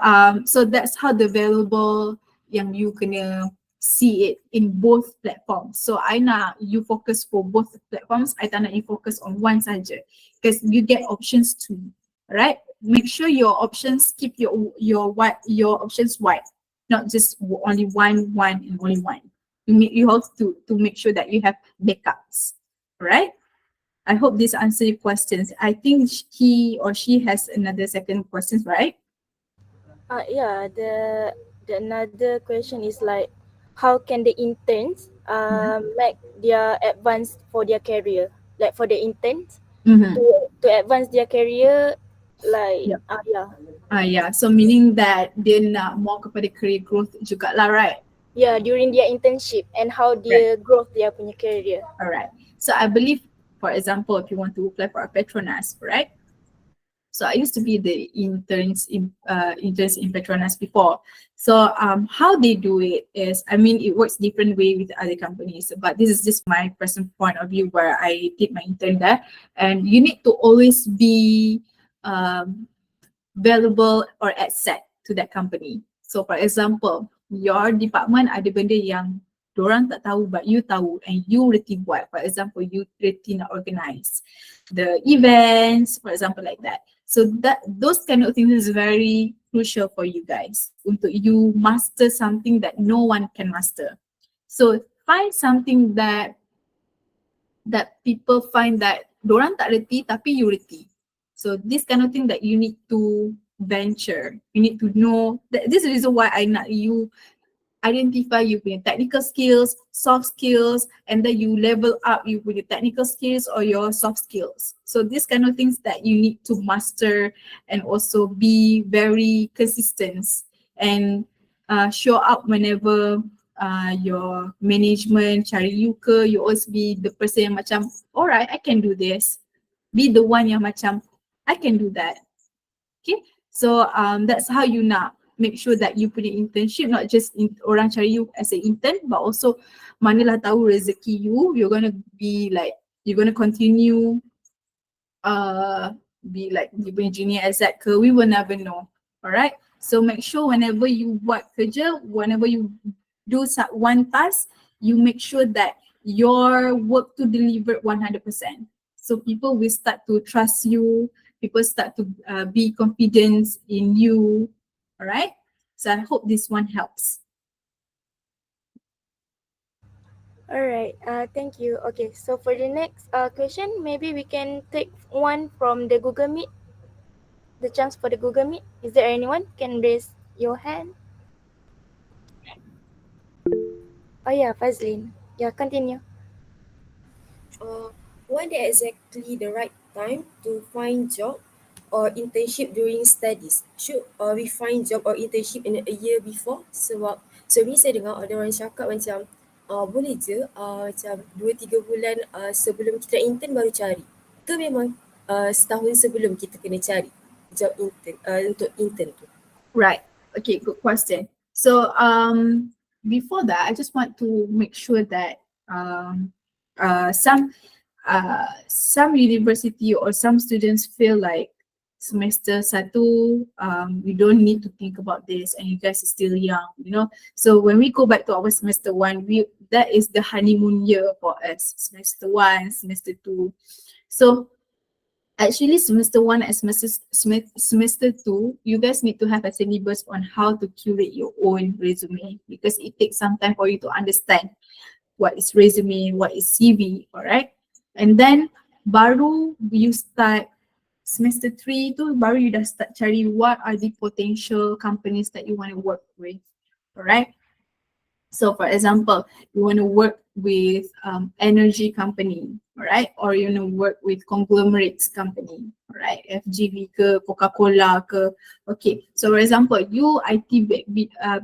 that's how the valuable yang you kena see it in both platforms. So I nak you focus for both platforms. I tak nak you focus on one saja, because you get options too. Alright, make sure your options, keep your options wide, not just only one and only one. You have to make sure that you have backups. Alright, I hope this answers your questions. I think he or she has another second questions, right? Yeah, the another question is like, how can the interns make their advance for their career, like for the interns to advance their career, like Yep. yeah. So meaning that dia nak more kepada career growth jugalah, right? Yeah, during their internship and how dia growth their punya career. Alright. So I believe, for example, if you want to apply for a Petronas, right? So I used to be the interns in Petronas before. So how they do it is, I mean, it works different way with other companies, but this is just my personal point of view where I did my intern there. And you need to always be valuable or asset to that company. So for example, your department ada benda yang dorang tak tahu but you tahu and you reti buat. For example, you reti nak organize the events, for example, like that. So those kind of things is very crucial for you guys untuk you master something that no one can master. So find something that people find that dorang tak reti tapi you reti. So this kind of thing that you need to venture. You need to know that this is the reason why I nak you identify you punya technical skills, soft skills, and then you level up you punya technical skills or your soft skills. So these kind of things that you need to master and also be very consistent and show up whenever your management cari you ke, you always be the person yang macam, alright, I can do this. Be the one yang macam, I can do that. Okay, so that's how you nak make sure that you punya internship not just orang cari you as an intern, but also manalah tahu rezeki you're gonna be like, you're gonna continue be like you punya junior exec ke, we will never know. Alright, so make sure whenever you buat kerja, whenever you do one task, you make sure that your work to deliver 100%. So people will start to trust you, people start to be confident in you. Alright, so I hope this one helps. Alright, thank you. Okay, so for the next question, maybe we can take one from the Google Meet. The chance for the Google Meet. Is there anyone can raise Johan? Oh yeah, Fazlin. Yeah, continue. When is exactly the right time to find job or internship during studies? Should we find job or internship in a year before? Sebab ni saya dengar ada orang cakap macam boleh je macam 2-3 bulan sebelum kita intern baru cari. Ke memang setahun sebelum kita kena cari job intern untuk intern tu? Right. Okay, good question. So before that, I just want to make sure that some university or some students feel like semester satu, we don't need to think about this and you guys are still young, you know. So when we go back to our semester one, that is the honeymoon year for us, semester one, semester two. So actually semester one and semester two, you guys need to have a syllabus on how to curate your own resume because it takes some time for you to understand what is resume, what is CV, alright? And then baru you start semester 3 tu, baru you dah start cari what are the potential companies that you want to work with, alright? So for example, you want to work with energy company, alright? Or you want to work with conglomerates company, alright? FGV ke, Coca-Cola ke. Okay, so for example, you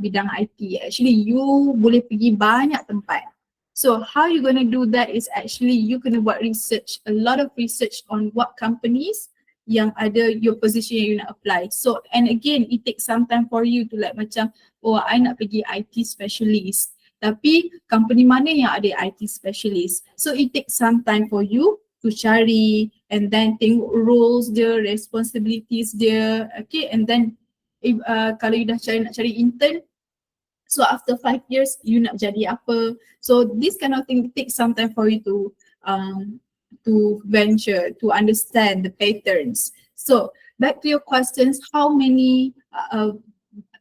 bidang IT, actually you boleh pergi banyak tempat. So how you gonna do that is actually you kena buat research, a lot of research on what companies yang ada your position yang you nak apply. So and again, it takes some time for you to like macam, oh I nak pergi IT specialist. Tapi company mana yang ada IT specialist? So it takes some time for you to cari and then tengok roles dia, responsibilities dia, okay? And then if, kalau you dah nak cari intern, so after 5 years, you nak jadi apa? So this kind of thing takes some time for you to venture, to understand the patterns. So back to your questions, how many,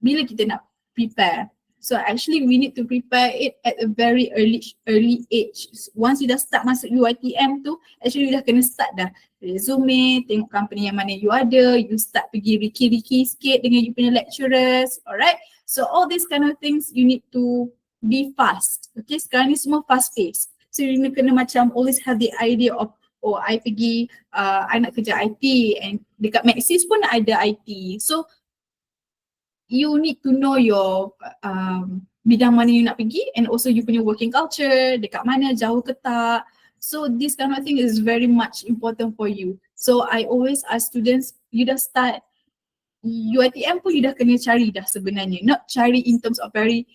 bila kita nak prepare? So actually we need to prepare it at a very early age. Once you dah start masuk UiTM tu, actually you dah kena start dah resume, tengok company yang mana you ada, you start pergi riki-riki sikit dengan you punya lecturers, alright? So all these kind of things you need to be fast. Okay, sekarang ni semua fast pace. So you need kena macam always have the idea of, oh I pergi, I nak kerja IT and dekat Maxis pun ada IT. So you need to know your bidang mana you nak pergi and also you punya working culture, dekat mana, jauh ke tak. So this kind of thing is very much important for you. So I always ask students, you dah start UiTM pun you dah kena cari dah sebenarnya. Not cari in terms of very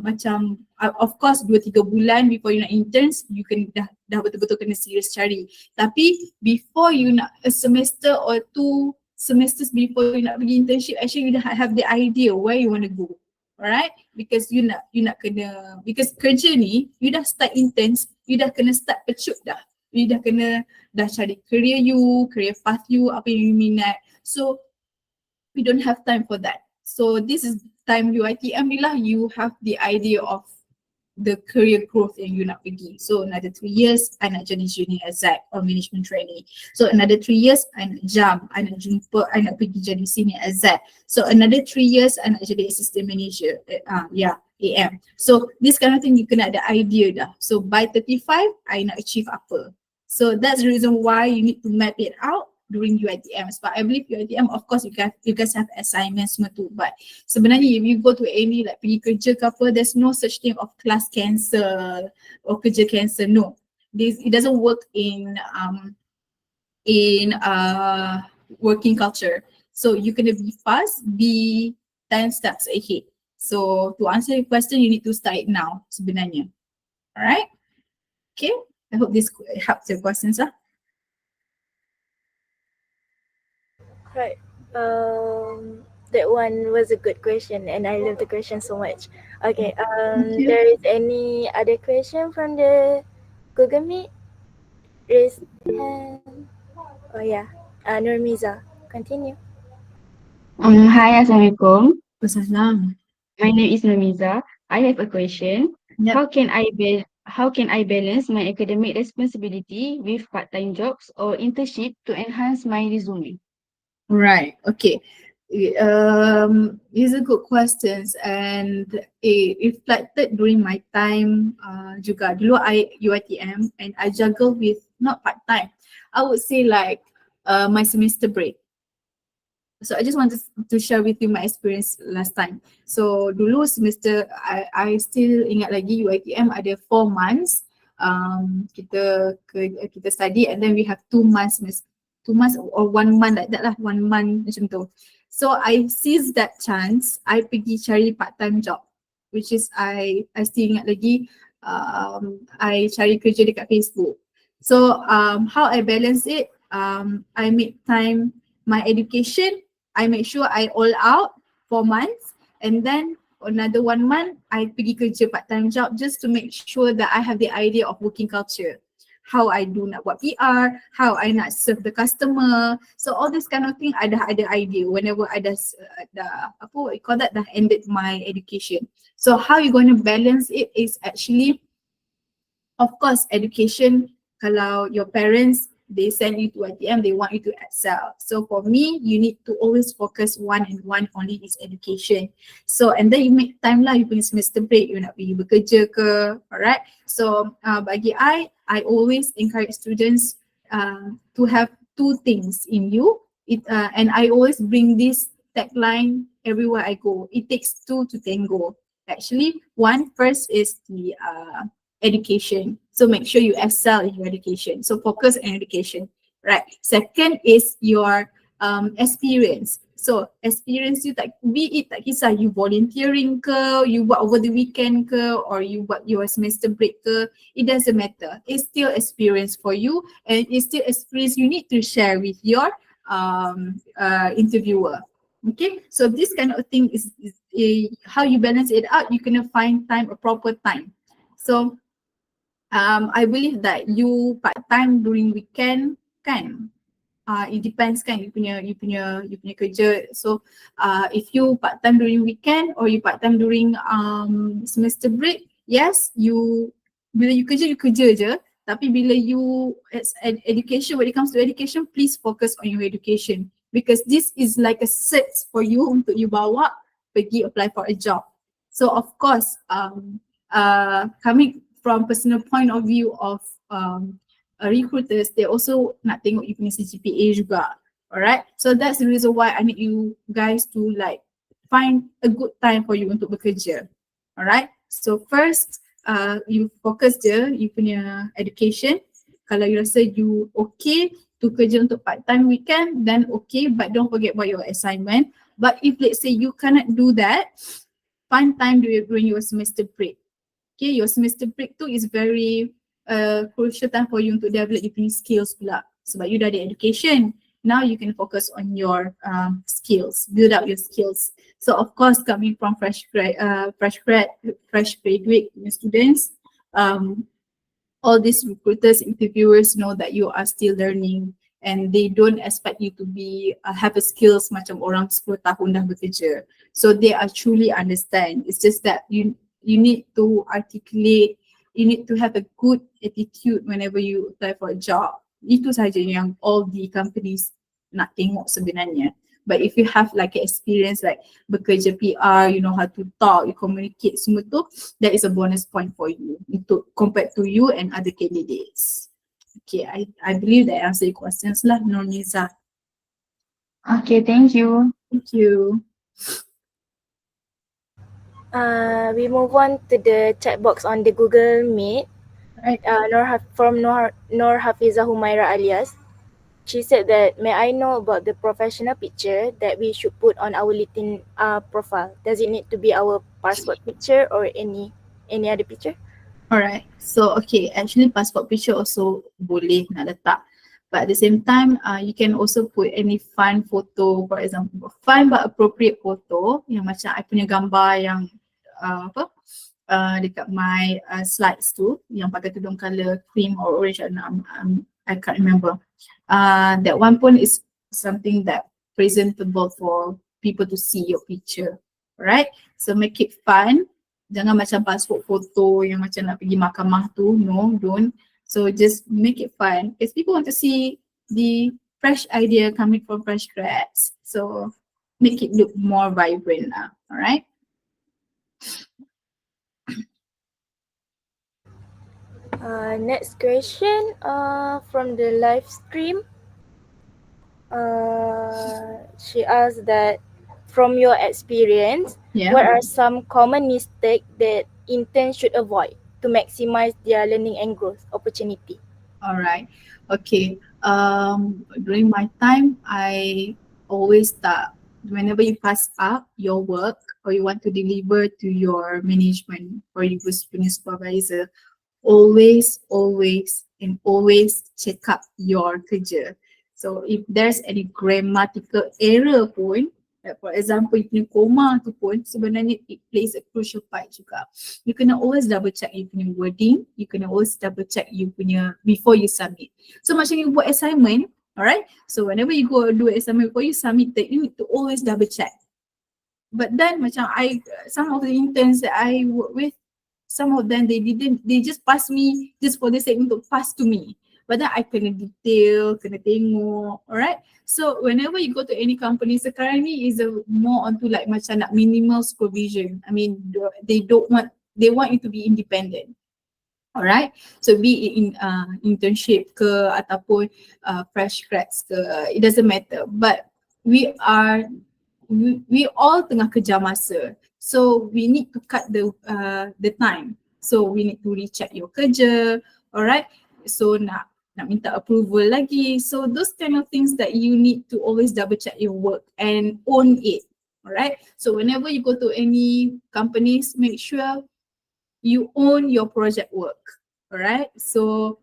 macam of course 2-3 bulan before you nak interns, you can dah betul-betul kena serius cari. Tapi before you nak a semester or 2 semesters before you nak pergi internship, actually you dah have the idea where you want to go. Alright? Because you nak kena, because kerja ni you dah start interns, you dah kena start pecut dah. You dah kena cari career path you, apa yang you minat. So we don't have time for that. So this is time UiTM lah, you have the idea of the career growth yang you nak pergi. So another 3 years, I nak jadi junior exec or management trainee. So another 3 years, I nak jump, I nak pergi jadi senior exec. So another 3 years, I nak jadi assistant manager, AM. So this kind of thing you kena ada idea dah. So by 35, I nak achieve apa. So that's the reason why you need to map it out during UiTM. But I believe UiTM, of course, you guys have assignments semua tu. But sebenarnya if you go to any like pergi kerja ke apa, there's no such thing of class cancel or kerja cancel. No, it doesn't work in working culture. So you can be fast, be 10 steps ahead. So to answer your question, you need to start it now sebenarnya. Alright? Okay, I hope this helps your questions lah. Right. That one was a good question and I love the question so much. Okay, there is any other question from the Google Meet? Raise hand. Oh yeah, Nurmiza, continue. Hi, Assalamualaikum. Wassalam. My name is Namiza. I have a question. Yep. How can I balance my academic responsibility with part-time jobs or internship to enhance my resume? Right. Okay. It's a good questions, and it reflected during my time juga. Dulu I UiTM and I juggle with not part time. I would say like my semester break. So I just wanted to share with you my experience last time. So dulu semester I still ingat lagi UiTM ada 4 months kita study, and then we have 2 months 2 months or 1 month like that lah, 1 month macam tu. So I seized that chance, I pergi cari part time job, which is I still ingat lagi I cari kerja dekat Facebook. So how I balance it, I make time my education, I make sure I all out 4 months, and then another 1 month I pergi kerja part-time job just to make sure that I have the idea of working culture. How I do nak buat PR, how I nak serve the customer. So all this kind of thing I dah ada idea whenever I dah what you call that, dah ended my education. So how you going to balance it is actually, of course, education. Kalau your parents they send you to ITM, they want you to excel. So for me, you need to always focus one and one only is education. So and then you make time lah, you punya semester break, you nak pergi bekerja ke, alright? So bagi I always encourage students to have 2 things in you. And I always bring this tagline everywhere I go. It takes 2 to tango. Actually, first is the education. So make sure you excel in your education. So focus on education, right? Second is your experience. So experience you tak, be it tak kisah you volunteering ke, you buat over the weekend ke, or you buat your semester break ke, it doesn't matter. It's still experience for you, and it's still experience you need to share with your interviewer. Okay, so this kind of thing is how you balance it out. You can find time, a proper time. So I believe that you part time during weekend kan, it depends kan you punya kerja. So if you part time during weekend or you part time during semester break, yes, bila you kerja je. Tapi bila you education, when it comes to education, please focus on your education, because this is like a set for you untuk you bawa pergi apply for a job. So of course coming from personal point of view of recruiters, they also nak tengok you punya CGPA juga. Alright, so that's the reason why I need you guys to like find a good time for you untuk bekerja. Alright, so first you focus je you punya education. Kalau you rasa you okay to kerja untuk part time weekend, then okay, but don't forget about your assignment. But if let's say you cannot do that, find time during your semester break. Okay, your semester break tu is very crucial time for you untuk develop your punya skills pula. Sebab you dah ada education, now you can focus on your skills, build up your skills. So of course, coming from fresh graduate students, all these recruiters, interviewers know that you are still learning, and they don't expect you to be have a skills macam orang 10 tahun dah bekerja. So they are truly understand. It's just that you need to articulate, you need to have a good attitude whenever you apply for a job. Itu sahaja yang all the companies nak tengok sebenarnya. But if you have like an experience like bekerja PR, you know how to talk, you communicate semua tu, that is a bonus point for you untuk compared to you and other candidates. Okay, I believe that answer your questions lah, Nurniza. Okay, thank you. Thank you. We move on to the chat box on the Google Meet. Right. From Nur Hafiza Humaira alias. She said that, may I know about the professional picture that we should put on our LinkedIn profile? Does it need to be our passport picture or any other picture? Alright, so okay, actually passport picture also boleh nak letak. But at the same time, you can also put any fun photo, for example, fun but appropriate photo yang macam I punya gambar yang dekat my slides tu yang pakai tudung color cream or orange, I can't remember. That one pun is something that presentable for people to see your picture, right? So make it fun. Jangan macam passport photo yang macam nak pergi mahkamah tu, no, don't. So just make it fun because people want to see the fresh idea coming from fresh grads. So make it look more vibrant. All right. Next question from the live stream. She asked that from your experience, Yeah. what are some common mistakes that interns should avoid to maximize their learning and growth opportunity? All right. Okay. During my time, I always start whenever you pass up your work or you want to deliver to your management or your supervisor, always check up your kerja. So if there's any grammatical error pun, like for example, you punya koma tu pun sebenarnya it plays a crucial part juga. You kena always double check you punya wording, you kena always double check you punya before you submit. So macam you buat assignment, alright? So whenever you go do assignment before you submit that, you need to always double check. But then macam some of the interns that I work with, some of them they just pass me just for the sake untuk pass to me. But then I kena detail, kena tengok, alright? So whenever you go to any company, sekarang ni is more onto like macam nak minimal supervision. I mean, they want you to be independent. Alright, so be it in internship ke ataupun fresh grads ke, it doesn't matter. But we all tengah kerja masa, so we need to cut the time. So we need to recheck your kerja, alright. So nak minta approval lagi. So those kind of things that you need to always double check your work and own it, alright. So whenever you go to any companies, make sure you own your project work, alright. So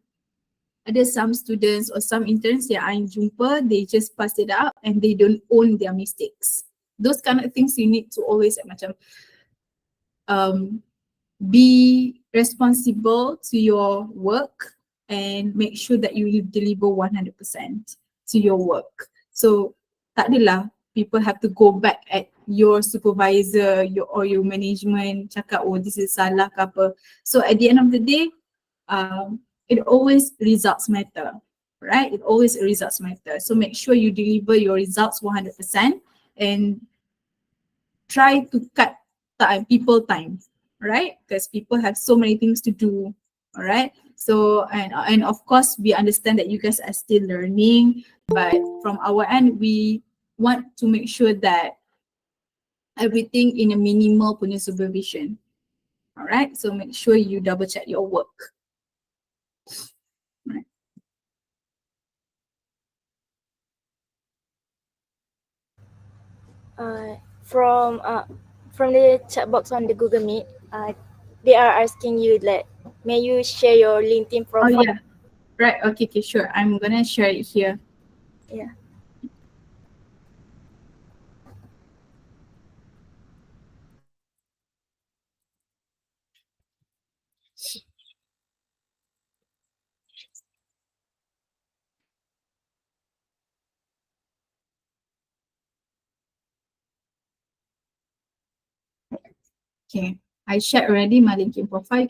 ada some students or some interns yang I jumpa, they just pass it up and they don't own their mistakes. Those kind of things you need to always macam be responsible to your work and make sure that you deliver 100% to your work. So tak adalah people have to go back at your supervisor or your management cakap oh this is salah ke apa. So at the end of the day, it always results matter, right? It always results matter. So make sure you deliver your results 100% and try to cut people time, right? Because people have so many things to do, all right? So, and of course, we understand that you guys are still learning, but from our end, we want to make sure that everything in a minimal punya supervision, all right? So make sure you double check your work. Right. From the chat box on the Google Meet, they are asking you that may you share your LinkedIn profile? Oh yeah, right. Okay, sure. I'm gonna share it here. Yeah. Okay, I shared already my LinkedIn profile.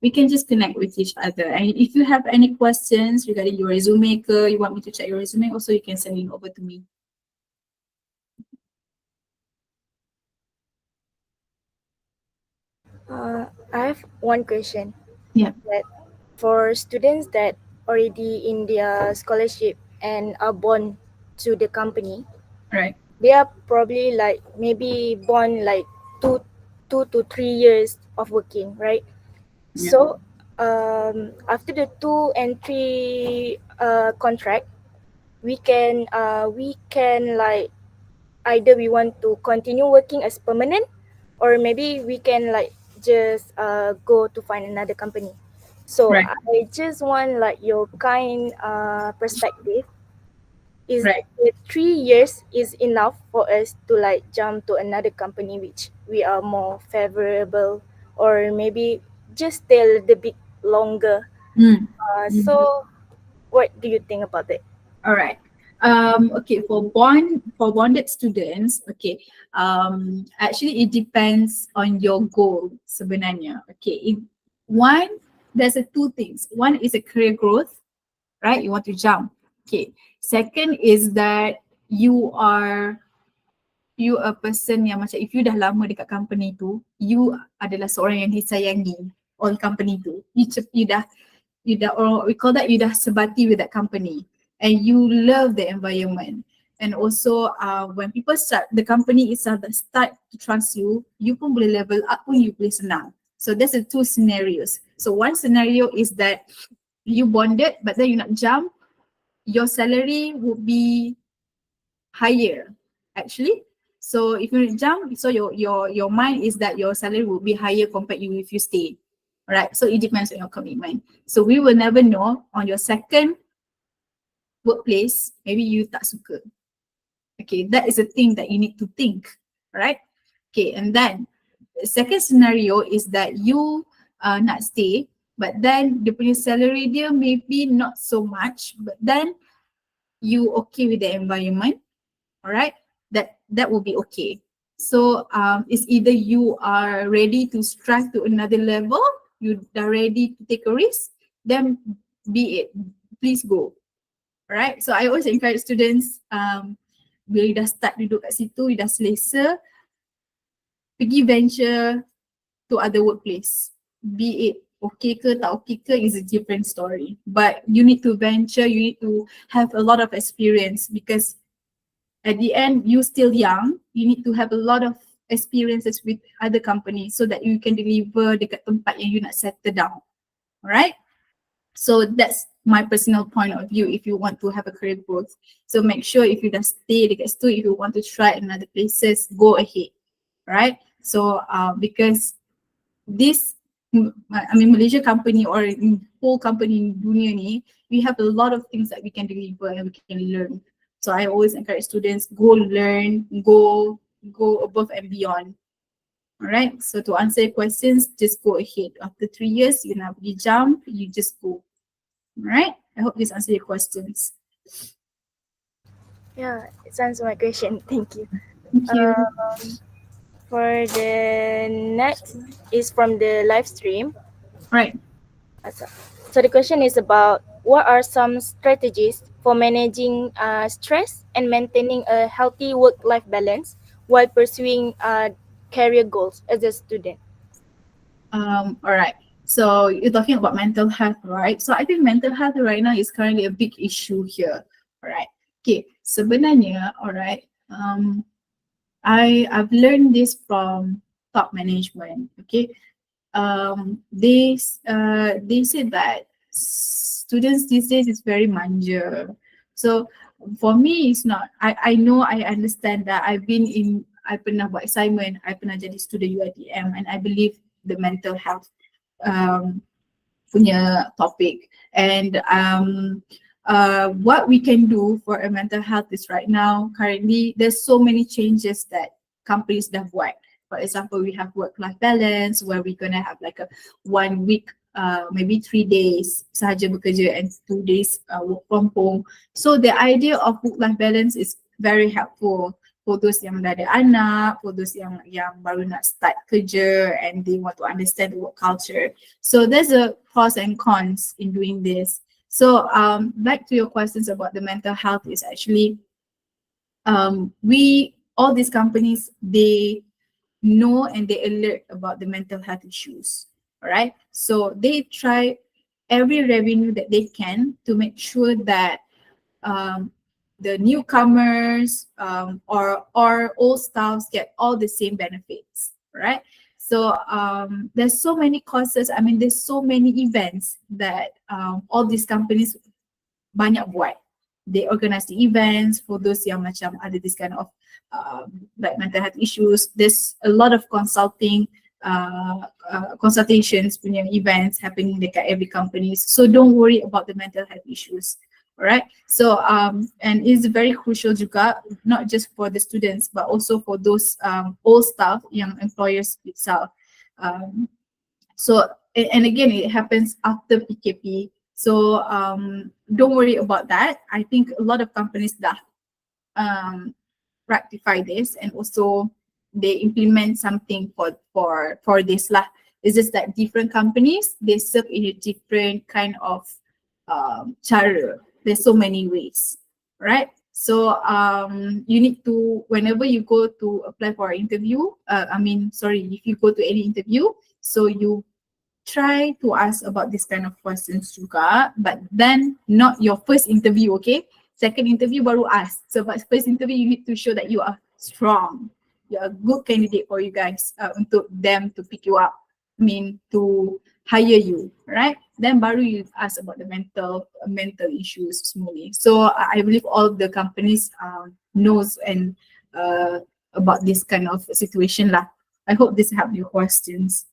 We can just connect with each other. And if you have any questions regarding your resume, you want me to check your resume, also you can send it over to me. I have one question. Yeah. That for students that already in their scholarship and are born to the company, Right. they are probably like maybe born like two to 3 years of working, right? Yeah. So after the 2 and 3 contract, we can like either we want to continue working as permanent, or maybe we can like just go to find another company. So Right. I just want like your kind perspective. Is Right. the 3 years is enough for us to like jump to another company which we are more favorable, or maybe just stay a little bit longer? So what do you think about it? All right. Okay, for bonded students, okay, actually it depends on your goal sebenarnya. Okay, there's two things. One is a career growth, right? You want to jump. Okay. Second is that you are you a person yang macam if you dah lama dekat company tu, you adalah seorang yang disayangi oleh company tu. You dah or we call that you dah sebati with that company and you love the environment. And also when people start, the company itself start to trust you, you pun boleh level up pun you boleh senang. So that's the two scenarios. So one scenario is that you bonded but then you nak jump, your salary would be higher actually. So if you jump, so your mind is that your salary will be higher compared you if you stay. Alright, so it depends on your commitment. So we will never know on your second workplace, maybe you tak suka. Okay, that is a thing that you need to think, right? Okay, and then the second scenario is that you nak stay, but then the punya salary dia maybe not so much, but then you okay with the environment, alright? That will be okay. So it's either you are ready to strive to another level, you are ready to take a risk, then be it, please go. Alright, so I always encourage students, bila you dah start duduk kat situ, you dah selesa, pergi venture to other workplace. Be it okay ke tak okay ke is a different story. But you need to venture, you need to have a lot of experience because at the end you still young, you need to have a lot of experiences with other companies so that you can deliver dekat tempat yang you nak settle down. Alright? So that's my personal point of view if you want to have a career growth. So make sure if you dah stay dekat situ, if you want to try another places, go ahead. Right? So because this, I mean Malaysia company or whole company in dunia ni, we have a lot of things that we can deliver and we can learn. So I always encourage students, go learn, go above and beyond. Alright, so to answer your questions, just go ahead. After 3 years, you nak pergi jump, you just go. Alright, I hope this answers your questions. Yeah, it answers my question. Thank you. Thank you. For the next is from the live stream. Right. So the question is about what are some strategies for managing stress and maintaining a healthy work-life balance while pursuing career goals as a student? All right. So you're talking about mental health, right? So I think mental health right now is currently a big issue here. All right. Okay. Sebenarnya, all right. I've learned this from top management. Okay. They said that students these days is very manja. So for me, it's not. I know, I understand that I pernah buat assignment, I pernah jadi student UiTM, and I believe the mental health punya topic. And what we can do for a mental health is right now, currently, there's so many changes that companies dah buat. For example, we have work-life balance where we're gonna have like a 1 week, maybe 3 days sahaja bekerja and 2 days work from home. So the idea of work-life balance is very helpful for those yang dah ada anak, for those yang baru nak start kerja and they want to understand the work culture. So there's a pros and cons in doing this. So back to your questions about the mental health is actually, all these companies, they know and they alert about the mental health issues, all right? So they try every revenue that they can to make sure that the newcomers or old staffs get all the same benefits, right? So there's so many courses, I mean there's so many events that all these companies banyak buat. They organize the events for those yang macam ada this kind of like mental health issues. There's a lot of consultations punya events happening dekat every companies. So don't worry about the mental health issues. Alright, so and it's very crucial juga, not just for the students but also for those old staff, young employers itself. So and again, it happens after PKP. So don't worry about that. I think a lot of companies dah rectify this and also they implement something for this lah. It's just that different companies, they serve in a different kind of cara. There's so many ways, right? So you need to, whenever you go to apply for an interview, if you go to any interview, so you try to ask about this kind of questions juga, but then not your first interview, okay? Second interview baru ask. So but first interview you need to show that you are strong. You're a good candidate for you guys, untuk them to pick you up. To hire you, right? Then baru you ask about the mental issues semuanya. So I believe all the companies knows and about this kind of situation lah. I hope this helped your questions.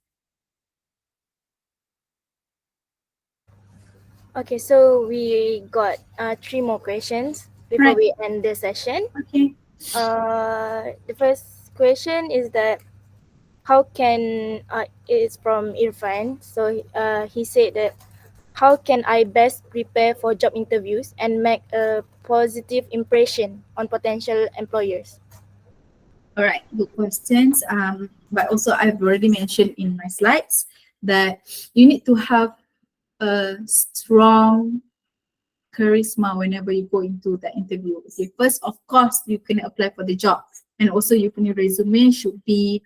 Okay, so we got 3 more questions before Right. we end the session. Okay. The first question is that how can it's from Irfan. So he said that how can I best prepare for job interviews and make a positive impression on potential employers? All right, good questions. But also I've already mentioned in my slides that you need to have a strong charisma whenever you go into the interview. Okay, first, of course, you can apply for the job, and also your resume should be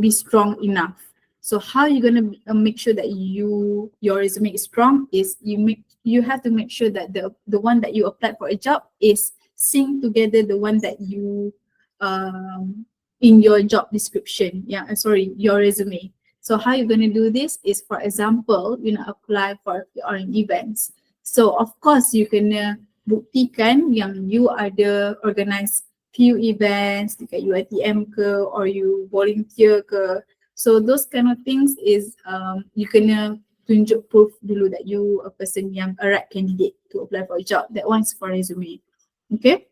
strong enough. So how you gonna make sure that your resume is strong is you have to make sure that the one that you applied for a job is sync together the one that you in your job description. Your resume. So how you're gonna do this is, for example, apply for an events. So of course you can buktikan yang you ada organize few events dekat UiTM ke, or you volunteer ke. So those kind of things is you kena tunjuk proof dulu that you a person yang a right candidate to apply for a job. That one's for resume. Okay.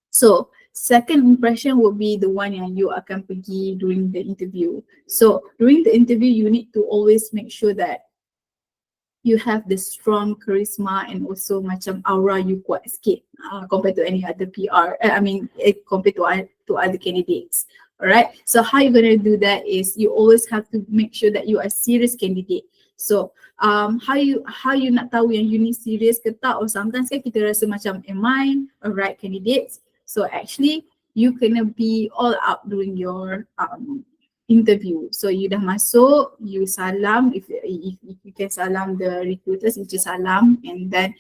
So second impression would be the one yang you akan pergi during the interview. So during the interview, you need to always make sure that you have the strong charisma and also macam aura you kuat sikit compared to any other PR. Compared to other candidates. Alright. So how you're gonna do that is you always have to make sure that you are a serious candidate. So how you nak tahu yang you ni serious ke tak, or sometimes kan kita rasa macam am I a right candidate? So actually you kena be all out during your interview. So you dah masuk, you salam, if you can salam the recruiters, you just salam, and then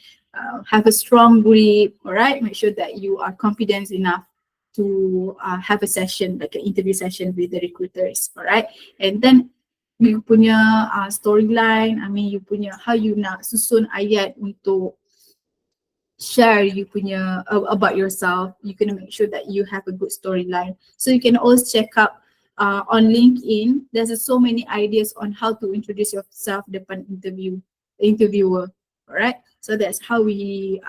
have a strong grip, alright? Make sure that you are confident enough to have a session, like an interview session with the recruiters, alright? And then you punya storyline, you punya how you nak susun ayat untuk share you punya about yourself. You can make sure that you have a good storyline. So you can always check up on LinkedIn. There's so many ideas on how to introduce yourself depan interviewer. Alright, so that's how you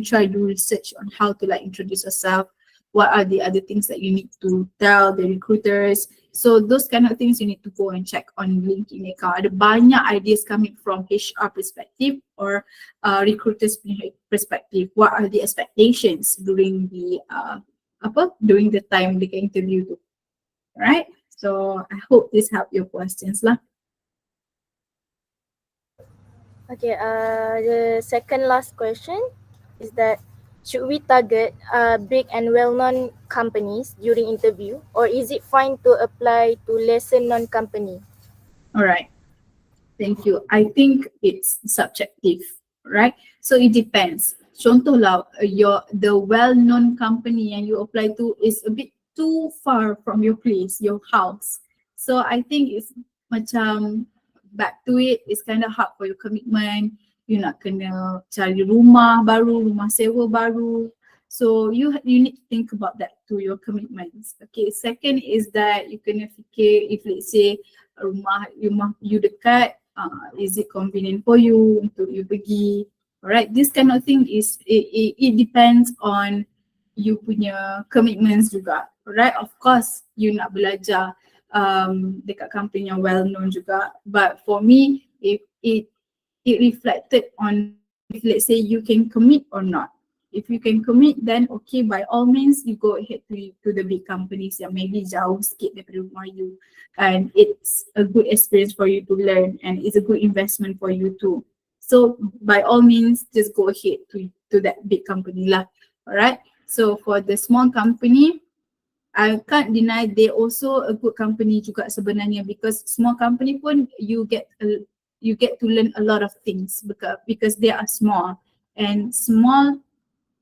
try to do research on how to introduce yourself. What are the other things that you need to tell the recruiters? So those kind of things you need to go and check on LinkedIn account. Ada banyak ideas coming from HR perspective or recruiters perspective. What are the expectations during the time they interview tu? Alright, so I hope this helped your questions lah. Okay, the second last question is that should we target big and well-known companies during interview, or is it fine to apply to lesser known company? Alright, thank you. I think it's subjective, right? So it depends. Contohlah, the well-known company yang you apply to is a bit too far from your place, your house. So I think it's macam back to it, it's kind of hard for your commitment. You nak kena cari rumah baru, rumah sewa baru. So you need to think about that to your commitments. Okay, second is that you kena fikir if let's say rumah you dekat, is it convenient for you untuk you pergi? Alright, this kind of thing is it depends on you punya commitments juga. Alright, of course you nak belajar dekat company yang well known juga, but for me it reflected on if let's say you can commit or not. If you can commit, then okay, by all means you go ahead to the big companies yang maybe jauh sikit daripada rumah you, and it's a good experience for you to learn and it's a good investment for you too. So by all means just go ahead to to that big company lah. Alright. So for the small company, I can't deny they also a good company juga sebenarnya, because small company pun you get to learn a lot of things because they are small, and small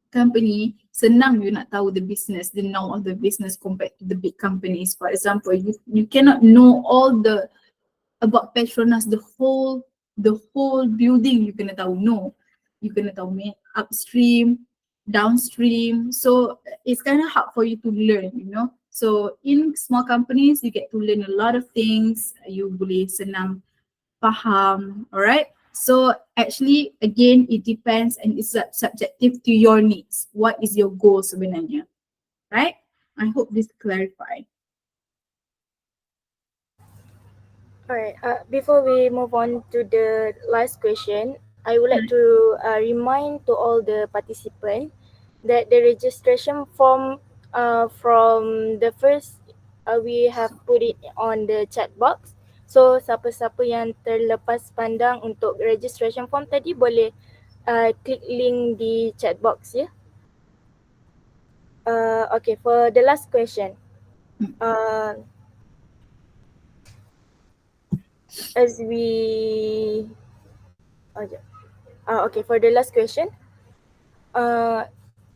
company senang you nak tahu the business, the know of the business compared to the big companies. For example, you cannot know all the about Petronas, the whole building you kena tahu. No, you kena tahu upstream, downstream. So it's kind of hard for you to learn, you know. So in small companies, you get to learn a lot of things. You boleh senang faham, alright? So actually, again, it depends and it's subjective to your needs. What is your goal sebenarnya, right? I hope this clarified. Alright, before we move on to the last question, I would like to remind to all the participants that the registration form from the first, we have put it on the chat box. So siapa-siapa yang terlepas pandang untuk registration form tadi boleh klik link di chat box ya. Okay, for the last question. As we okay, for the last question,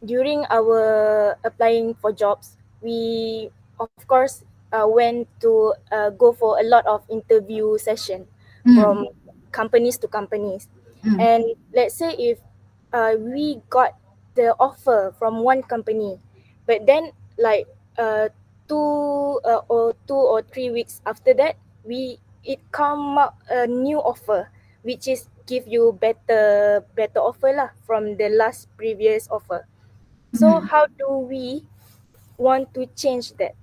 during our applying for jobs, we of course went to go for a lot of interview session from companies to companies. And let's say if we got the offer from one company, but then like 2 or 3 weeks after that, it come up a new offer, which is give you better offer lah from the last previous offer. So how do we want to change that?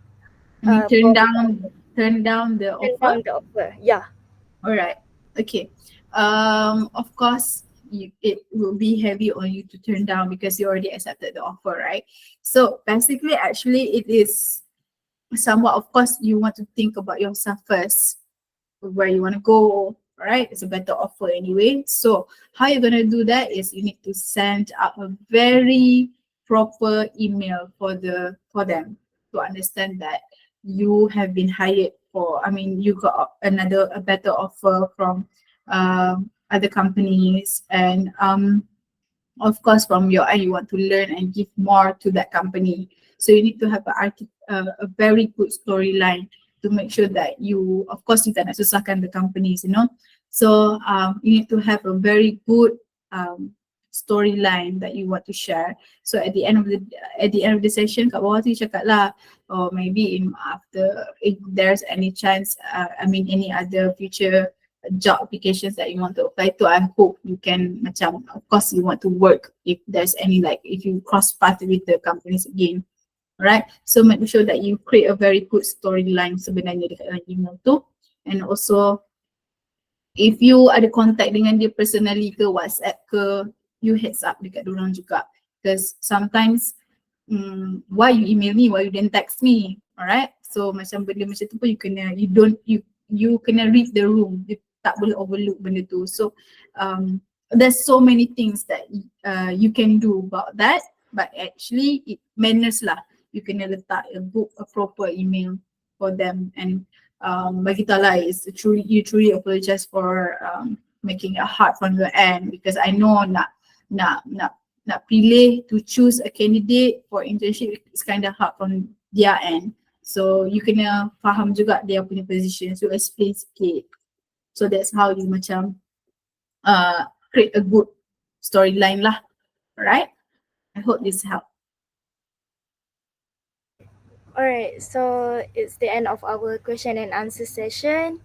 Turn down the offer. Turn down the offer. Yeah. Alright. Okay. Of course, it will be heavy on you to turn down because you already accepted the offer, right? So basically, actually, it is somewhat, of course, you want to think about yourself first, where you want to go, right? It's a better offer anyway. So how you're going to do that is you need to send out a very proper email for them to understand that you have been hired for, you got a better offer from other companies, and of course from your end you want to learn and give more to that company. So you need to have a very good storyline to make sure that you, of course, you tak nak susahkan the companies, you know. So you need to have a very good storyline that you want to share. So at the end of the session, kat bawah tu you cakap lah, or maybe if there's any chance, any other future job applications that you want to apply to, I hope you can of course you want to work if there's any, like if you cross path with the companies again. Alright, so make sure that you create a very good storyline sebenarnya dekat dalam email tu. And also, if you ada contact dengan dia personally ke WhatsApp ke, you heads up dekat diorang juga. Because sometimes, why you email me, why you didn't text me, alright? So macam benda macam tu pun you kena read the room. You tak boleh overlook benda tu. So there's so many things that you can do about that, but actually it manners lah. You kena letak a proper email for them, and bagi tahu lah, you truly apologize for making it hard from your end, because I know nak pilih to choose a candidate for internship is kind of hard from their end. So you kena faham juga dia punya position, so explain sikit. So that's how you macam create a good storyline lah, right? I hope this helped. Alright, so it's the end of our question and answer session.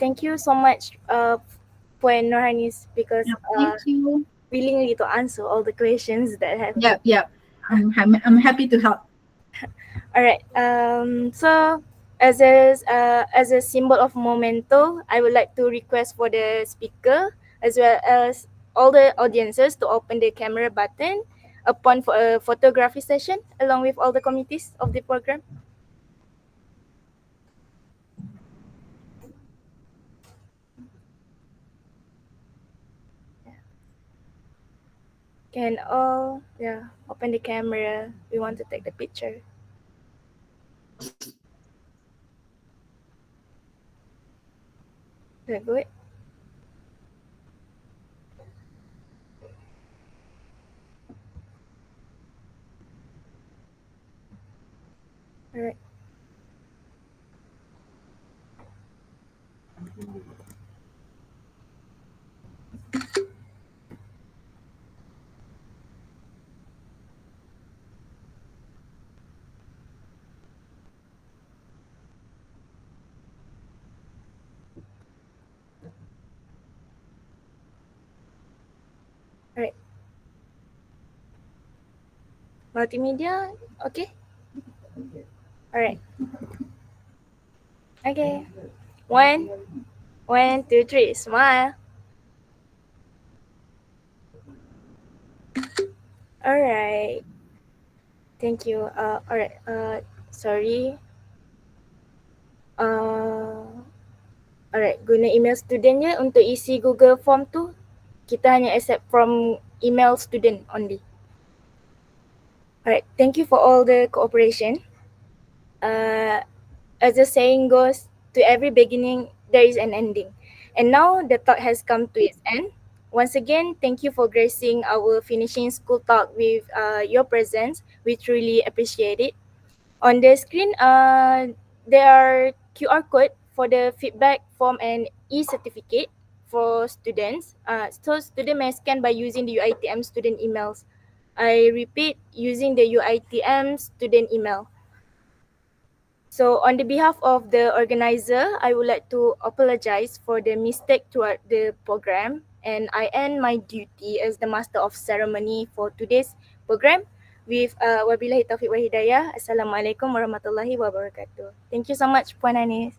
Thank you so much Puan Nurhanis, because Thank you. willingly to answer all the questions that have. Yep. I'm happy to help. Alright, so as a symbol of memento, I would like to request for the speaker as well as all the audiences to open the camera button upon for a photography session along with all the committees of the program. Can all, yeah, open the camera. We want to take the picture. Is that good? Alright. Alright. Multimedia, okay? Alright. Okay. One, two, three. Smile. Alright. Thank you. Alright. Sorry. Alright. Guna email student je untuk isi Google Form tu. Kita hanya accept from email student only. Alright. Thank you for all the cooperation. As the saying goes, to every beginning there is an ending. And now the talk has come to its end. Once again, thank you for gracing our finishing school talk with your presence. We truly appreciate it. On the screen, there are QR code for the feedback form and e-certificate for students. So student may scan by using the UITM student emails. I repeat, using the UITM student email. So on the behalf of the organizer, I would like to apologize for the mistake throughout the program, and I end my duty as the master of ceremony for today's program with wabillahi taufiq wa hidayah. Assalamualaikum warahmatullahi wabarakatuh. Thank you so much, Puan Anis.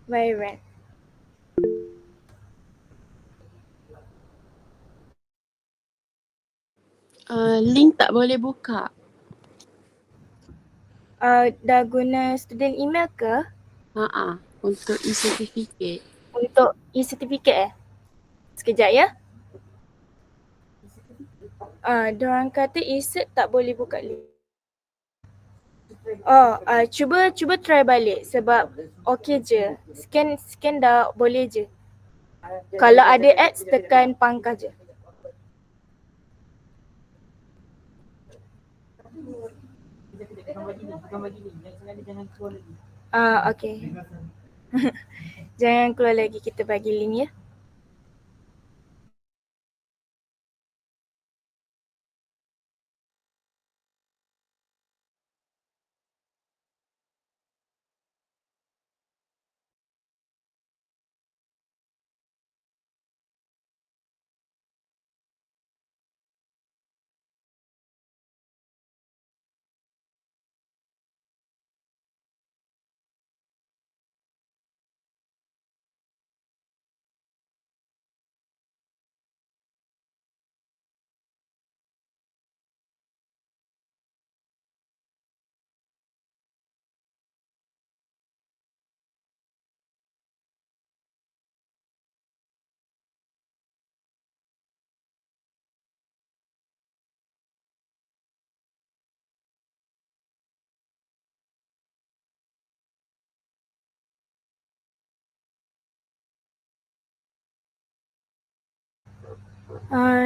Bye, Ren. Link tak boleh buka. Dah guna student email ke Untuk e-certificate. untuk e-certificate Sekejap ya. Diorang kata e-cert tak boleh buka link. Cuba try balik sebab okey je. Scan dah boleh je. Kalau ada ads tekan pangkah je. Okay. Jangan keluar lagi, kita bagi link ya.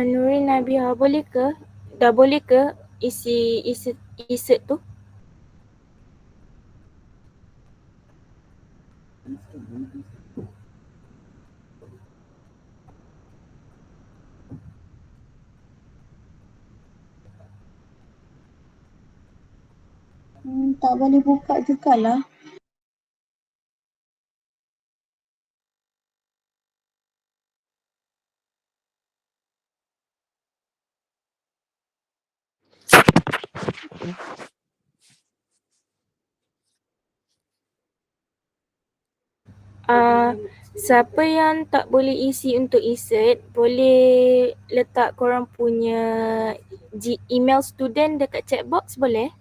Nurin Nabiha, boleh ke? Dah boleh ke isi e-cert tu? Tak boleh buka jugalah. Siapa yang tak boleh isi untuk e-cert, boleh letak korang punya email student dekat chat box, boleh?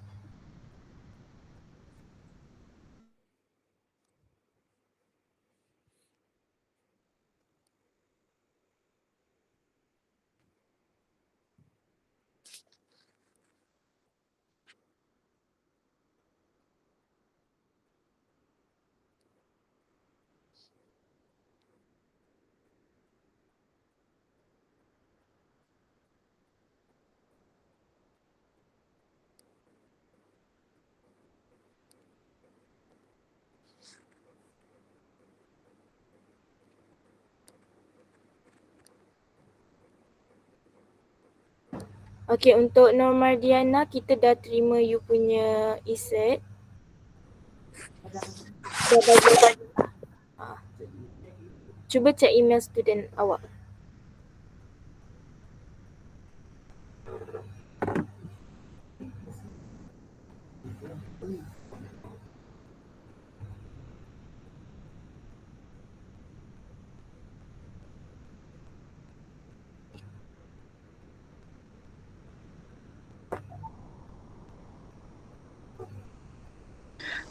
Okay, untuk Normardiana, kita dah terima you punya e-cert. Dah bagi. Cuba cek email student awak.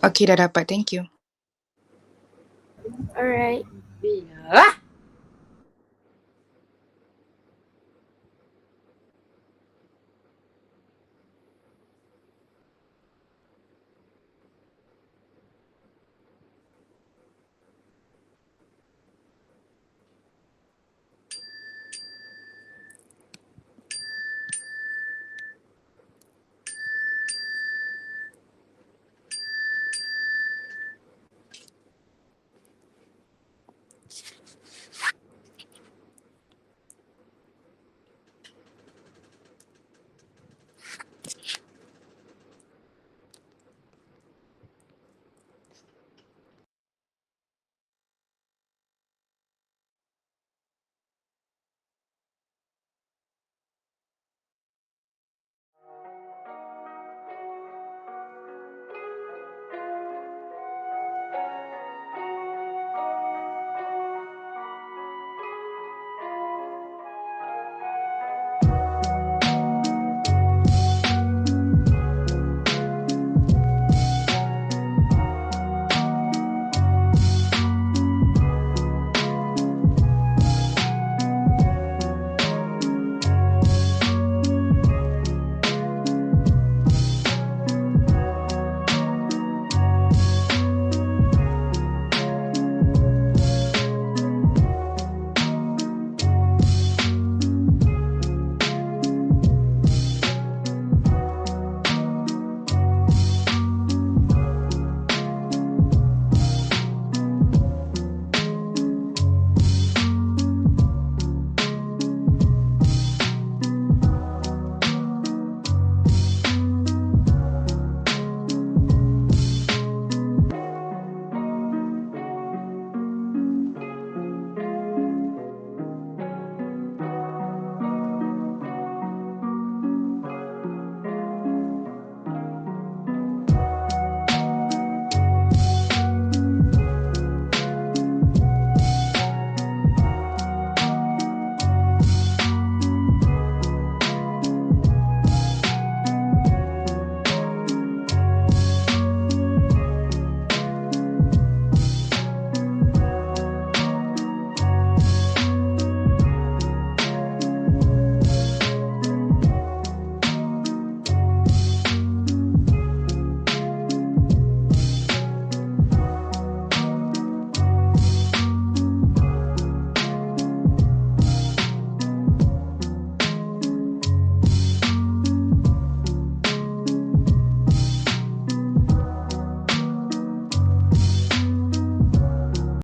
Okay, dah dapat. Thank you. Alright. Bila?